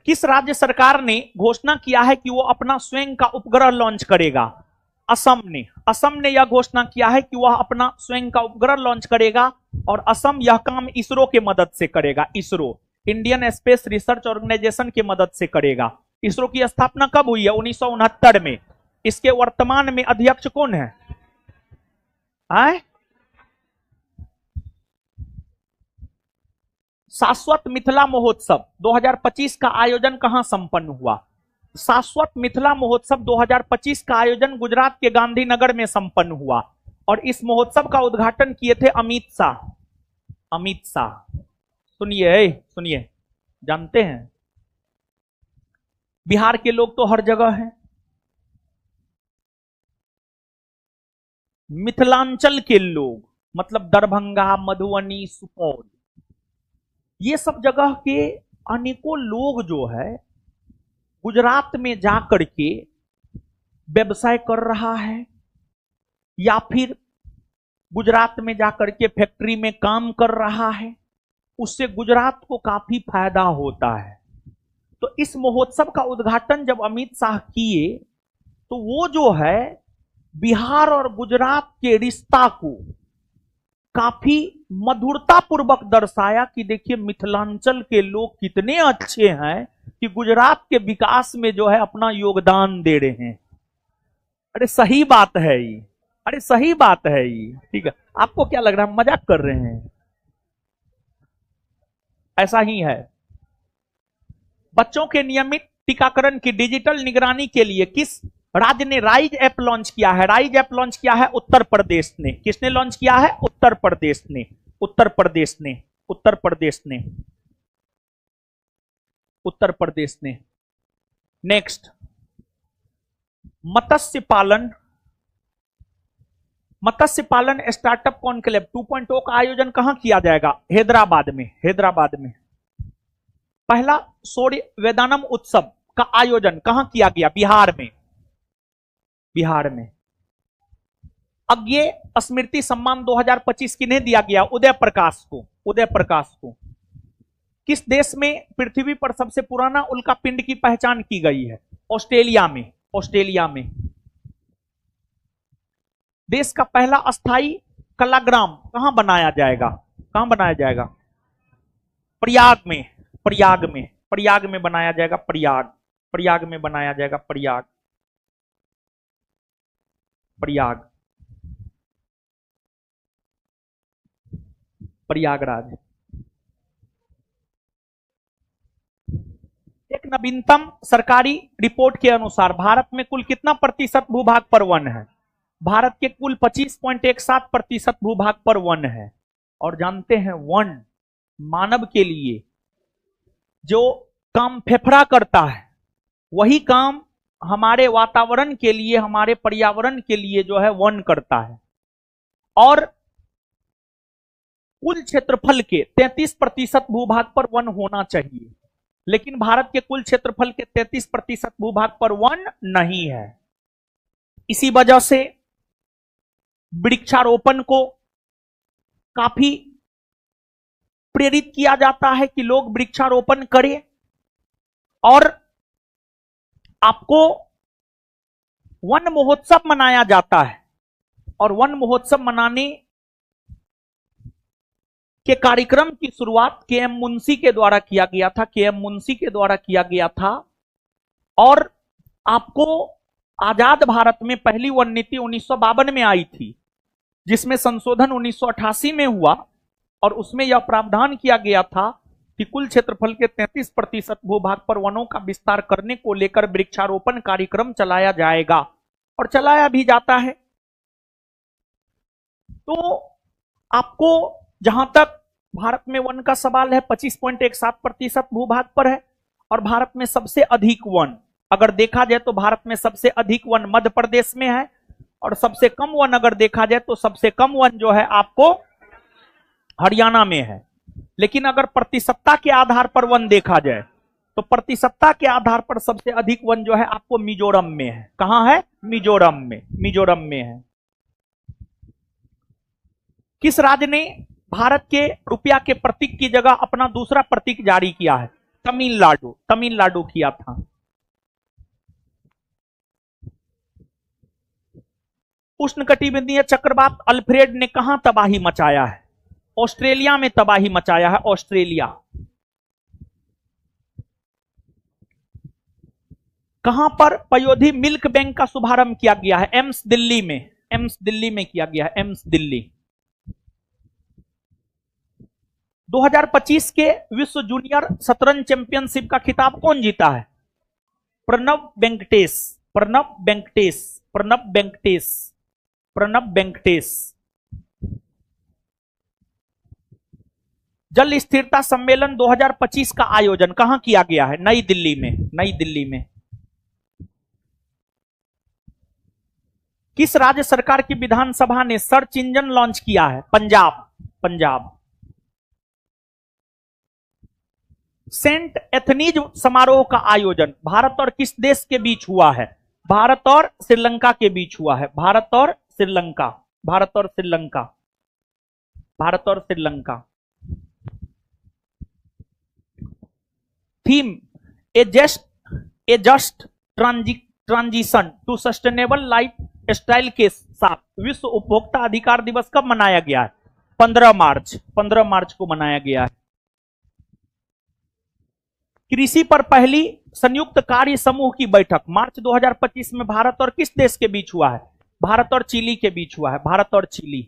किस राज्य सरकार ने घोषणा किया है कि वो अपना स्वयं का उपग्रह लॉन्च करेगा? असम ने। असम ने यह घोषणा किया है कि वह अपना स्वयं का उपग्रह लॉन्च करेगा और असम यह काम इसरो के मदद से करेगा। ISRO, Indian Space Research Organisation की मदद से करेगा। इसरो की स्थापना कब हुई है? 1969 में। इसके वर्तमान में अध्यक्ष कौन है? शाश्वत मिथिला महोत्सव 2025 का आयोजन कहां संपन्न हुआ? शाश्वत मिथिला महोत्सव 2025 का आयोजन गुजरात के गांधीनगर में संपन्न हुआ और इस महोत्सव का उद्घाटन किए थे अमित शाह। अमित शाह। सुनिए सुनिए, जानते हैं बिहार के लोग तो हर जगह हैं, मिथिलांचल के लोग मतलब दरभंगा, मधुबनी, सुपौल, ये सब जगह के अनेकों लोग जो है गुजरात में जाकर के व्यवसाय कर रहा है या फिर गुजरात में जाकर के फैक्ट्री में काम कर रहा है। उससे गुजरात को काफी फायदा होता है। तो इस महोत्सव का उद्घाटन जब अमित शाह किए तो वो जो है बिहार और गुजरात के रिश्ता को काफी मधुरता पूर्वक दर्शाया कि देखिए मिथिलांचल के लोग कितने अच्छे हैं कि गुजरात के विकास में जो है अपना योगदान दे रहे हैं। अरे सही बात है ये, अरे सही बात है ये, ठीक है। आपको क्या लग रहा है मजाक कर रहे हैं? ऐसा ही है। बच्चों के नियमित टीकाकरण की डिजिटल निगरानी के लिए किस राज्य ने राइज ऐप लॉन्च किया है? राइज ऐप लॉन्च किया है उत्तर प्रदेश ने। किसने लॉन्च किया है? उत्तर प्रदेश ने। उत्तर प्रदेश ने, उत्तर प्रदेश ने, उत्तर प्रदेश ने। नेक्स्ट, मत्स्य पालन, मत्स्य पालन स्टार्टअप कॉन्क्लेव 2.0 का आयोजन कहां किया जाएगा? हैदराबाद में, हैदराबाद में। पहला सूर्य वेदानम उत्सव का आयोजन कहां किया गया? बिहार में, बिहार में। अज्ञेय स्मृति सम्मान 2025 किन्हें दिया गया? उदय प्रकाश को, उदय प्रकाश को। किस देश में पृथ्वी पर सबसे पुराना उल्का पिंड की पहचान की गई है? ऑस्ट्रेलिया में, ऑस्ट्रेलिया में। देश का पहला अस्थाई कलाग्राम कहां बनाया जाएगा? कहां बनाया जाएगा? प्रयाग में, प्रयाग में, प्रयाग में बनाया जाएगा। प्रयाग, प्रयाग में बनाया जाएगा। प्रयाग, प्रयाग, प्रयागराज। एक नवीनतम सरकारी रिपोर्ट के अनुसार भारत में कुल कितना प्रतिशत भूभाग पर वन है? भारत के कुल 25.17% भूभाग पर वन है। और जानते हैं वन मानव के लिए जो काम फेफड़ा करता है, वही काम हमारे वातावरण के लिए, हमारे पर्यावरण के लिए जो है वन करता है। और कुल क्षेत्रफल के 33% भूभाग पर वन होना चाहिए, लेकिन भारत के कुल क्षेत्रफल के 33% भूभाग पर वन नहीं है। इसी वजह से वृक्षारोपण को काफी प्रेरित किया जाता है कि लोग वृक्षारोपण करें। और आपको वन महोत्सव मनाया जाता है, और वन महोत्सव मनाने के कार्यक्रम की शुरुआत के.एम. मुंशी के द्वारा किया गया था, के.एम. मुंशी के द्वारा किया गया था। और आपको आजाद भारत में पहली वन नीति 1952 में आई थी, जिसमें संशोधन 1988 में हुआ, और उसमें यह प्रावधान किया गया था कि कुल क्षेत्रफल के 33% भूभाग पर वनों का विस्तार करने को लेकर वृक्षारोपण कार्यक्रम चलाया जाएगा, और चलाया भी जाता है। तो आपको जहां तक भारत में वन का सवाल है, 25.17% भूभाग पर है। और भारत में सबसे अधिक वन अगर देखा जाए तो भारत में सबसे अधिक वन मध्य प्रदेश में है, और सबसे कम वन अगर देखा जाए तो सबसे कम वन जो है आपको हरियाणा में है। लेकिन अगर प्रतिशतता के आधार पर वन देखा जाए तो प्रतिशतता के आधार पर सबसे अधिक वन जो है आपको मिजोरम में है। कहां है? मिजोरम में, मिजोरम में है। किस राज्य ने भारत के रुपया के प्रतीक की जगह अपना दूसरा प्रतीक जारी किया है? तमिलनाडु, तमिलनाडु किया था। उष्णकटिबंधीय चक्रवात अल्फ्रेड ने कहां तबाही मचाया है? ऑस्ट्रेलिया में तबाही मचाया है, ऑस्ट्रेलिया। कहां पर पयोधी मिल्क बैंक का शुभारंभ किया गया है? एम्स दिल्ली में, एम्स दिल्ली में किया गया है, एम्स दिल्ली। 2025 के विश्व जूनियर शतरंज चैंपियनशिप का खिताब कौन जीता है? प्रणब वेंकटेश, प्रणब वेंकटेश, प्रणब वेंकटेश, प्रणब वेंकटेश। जल स्थिरता सम्मेलन 2025 का आयोजन कहां किया गया है? नई दिल्ली में, नई दिल्ली में। किस राज्य सरकार की विधानसभा ने सर्च इंजन लॉन्च किया है? पंजाब, पंजाब। सेंट एथनीज समारोह का आयोजन भारत और किस देश के बीच हुआ है? भारत और श्रीलंका के बीच हुआ है। भारत और श्रीलंका, भारत और श्रीलंका, भारत और Sri Lanka. Theme a just transition to sustainable lifestyle के साथ विश्व उपभोक्ता अधिकार दिवस कब मनाया गया है? 15 मार्च, 15 मार्च को मनाया गया है। कृषि पर पहली संयुक्त कार्य समूह की बैठक मार्च 2025 में भारत और किस देश के बीच हुआ है? भारत और चिली के बीच हुआ है, भारत और चिली।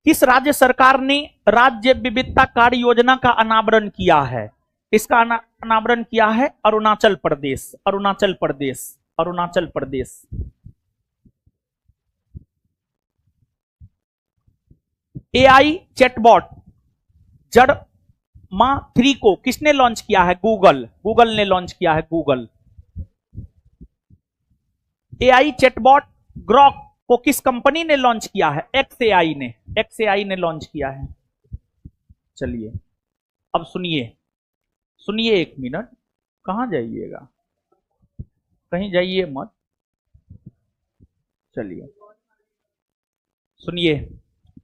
किस राज्य सरकार ने राज्य विविधता कार्य योजना का अनावरण किया है? इसका अनावरण किया है अरुणाचल प्रदेश, अरुणाचल प्रदेश, अरुणाचल प्रदेश। एआई चैटबॉट जर्मा 3 को किसने लॉन्च किया है? गूगल ने लॉन्च किया है। गूगल एआई चैटबॉट ग्रॉक को किस कंपनी ने लॉन्च किया है? XAI ने लॉन्च किया है। चलिए अब सुनिए 1 मिनट, कहां जाइएगा, कहीं जाइए मत, चलिए सुनिए।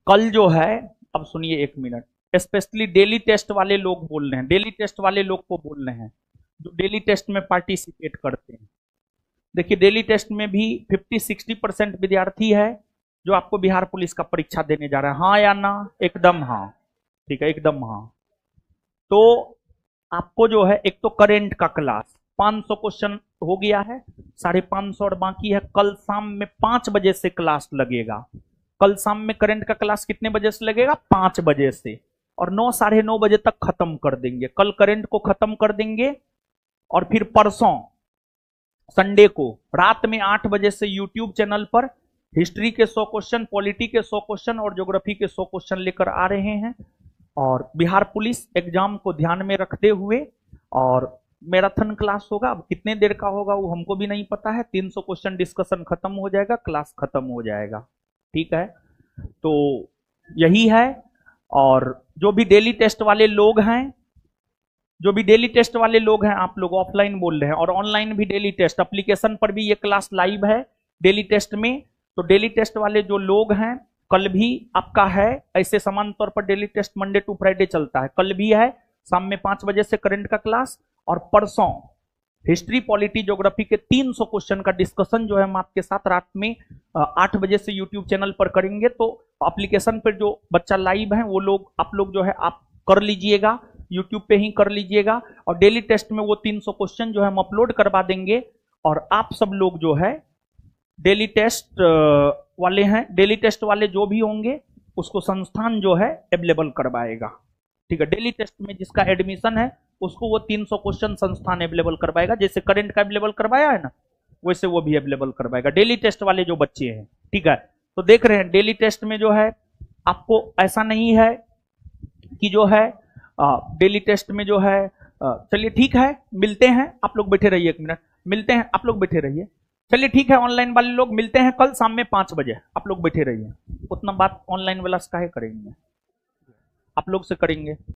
कल जो है, अब सुनिए 1 मिनट, स्पेशली डेली टेस्ट वाले लोग बोल रहे हैं, डेली टेस्ट वाले लोग को बोल रहे हैं जो डेली टेस्ट में पार्टिसिपेट करते हैं। देखिए डेली टेस्ट में भी 50-60% विद्यार्थी है जो आपको बिहार पुलिस का परीक्षा देने जा रहा है। हाँ या ना? एकदम हाँ, ठीक है, एकदम हाँ। तो आपको जो है, एक तो करेंट का क्लास 500 क्वेश्चन हो गया है, 550 और बाकी है। कल शाम में 5 बजे से क्लास लगेगा। कल शाम में करंट का क्लास कितने बजे से लगेगा? 5 बजे से, और 9 साढ़े 9 बजे तक खत्म कर देंगे। कल करंट को खत्म कर देंगे और फिर परसों संडे को रात में 8 बजे से यूट्यूब चैनल पर हिस्ट्री के 100 क्वेश्चन, पॉलिटी के 100 क्वेश्चन और ज्योग्राफी के 100 क्वेश्चन लेकर आ रहे हैं। और बिहार पुलिस एग्जाम को ध्यान में रखते हुए, और मैराथन क्लास होगा। अब कितने देर का होगा वो हमको भी नहीं पता है। 300 क्वेश्चन डिस्कशन खत्म हो जाएगा, क्लास खत्म हो जाएगा, ठीक है। तो यही है। और जो भी डेली टेस्ट वाले लोग हैं, आप लोग ऑफलाइन बोल रहे हैं, और ऑनलाइन भी डेली टेस्ट एप्लीकेशन पर भी ये क्लास लाइव है डेली टेस्ट में। तो डेली टेस्ट वाले जो लोग हैं, कल भी आपका है। ऐसे समान तौर पर daily test Monday to Friday चलता है। कल भी है शाम में 5 बजे से करंट का क्लास, और परसों हिस्ट्री, पॉलिटी, ज्योग्राफी के 300 क्वेश्चन का डिस्कशन जो है हम आपके साथ रात में 8 बजे से यूट्यूब चैनल पर करेंगे। तो एप्लीकेशन पर जो बच्चा लाइव है वो लोग, आप लोग जो है आप कर लीजिएगा, यूट्यूब पे ही कर लीजिएगा। और डेली टेस्ट में वो 300 क्वेश्चन जो है हम अपलोड करवा देंगे। और आप सब लोग जो है डेली टेस्ट वाले हैं, डेली टेस्ट वाले जो भी होंगे उसको संस्थान जो है अवेलेबल करवाएगा, ठीक है। डेली टेस्ट में जिसका एडमिशन है उसको वो 300 क्वेश्चन संस्थान अवेलेबल करवाएगा। जैसे करंट का अवेलेबल करवाया है ना, वैसे वो भी अवेलेबल करवाएगा, डेली टेस्ट वाले जो बच्चे हैं, ठीक है। तो देख रहे हैं डेली टेस्ट में जो है आपको ऐसा नहीं है कि जो है डेली टेस्ट में जो है, चलिए ठीक है, मिलते हैं। आप लोग बैठे रहिए 1 मिनट, मिलते हैं, आप लोग बैठे रहिए। चलिए ठीक है, ऑनलाइन वाले लोग मिलते हैं कल शाम में 5 बजे, आप लोग बैठे रहिए। उतना बात ऑनलाइन वाला से काहे करेंगे, आप लोग से करेंगे।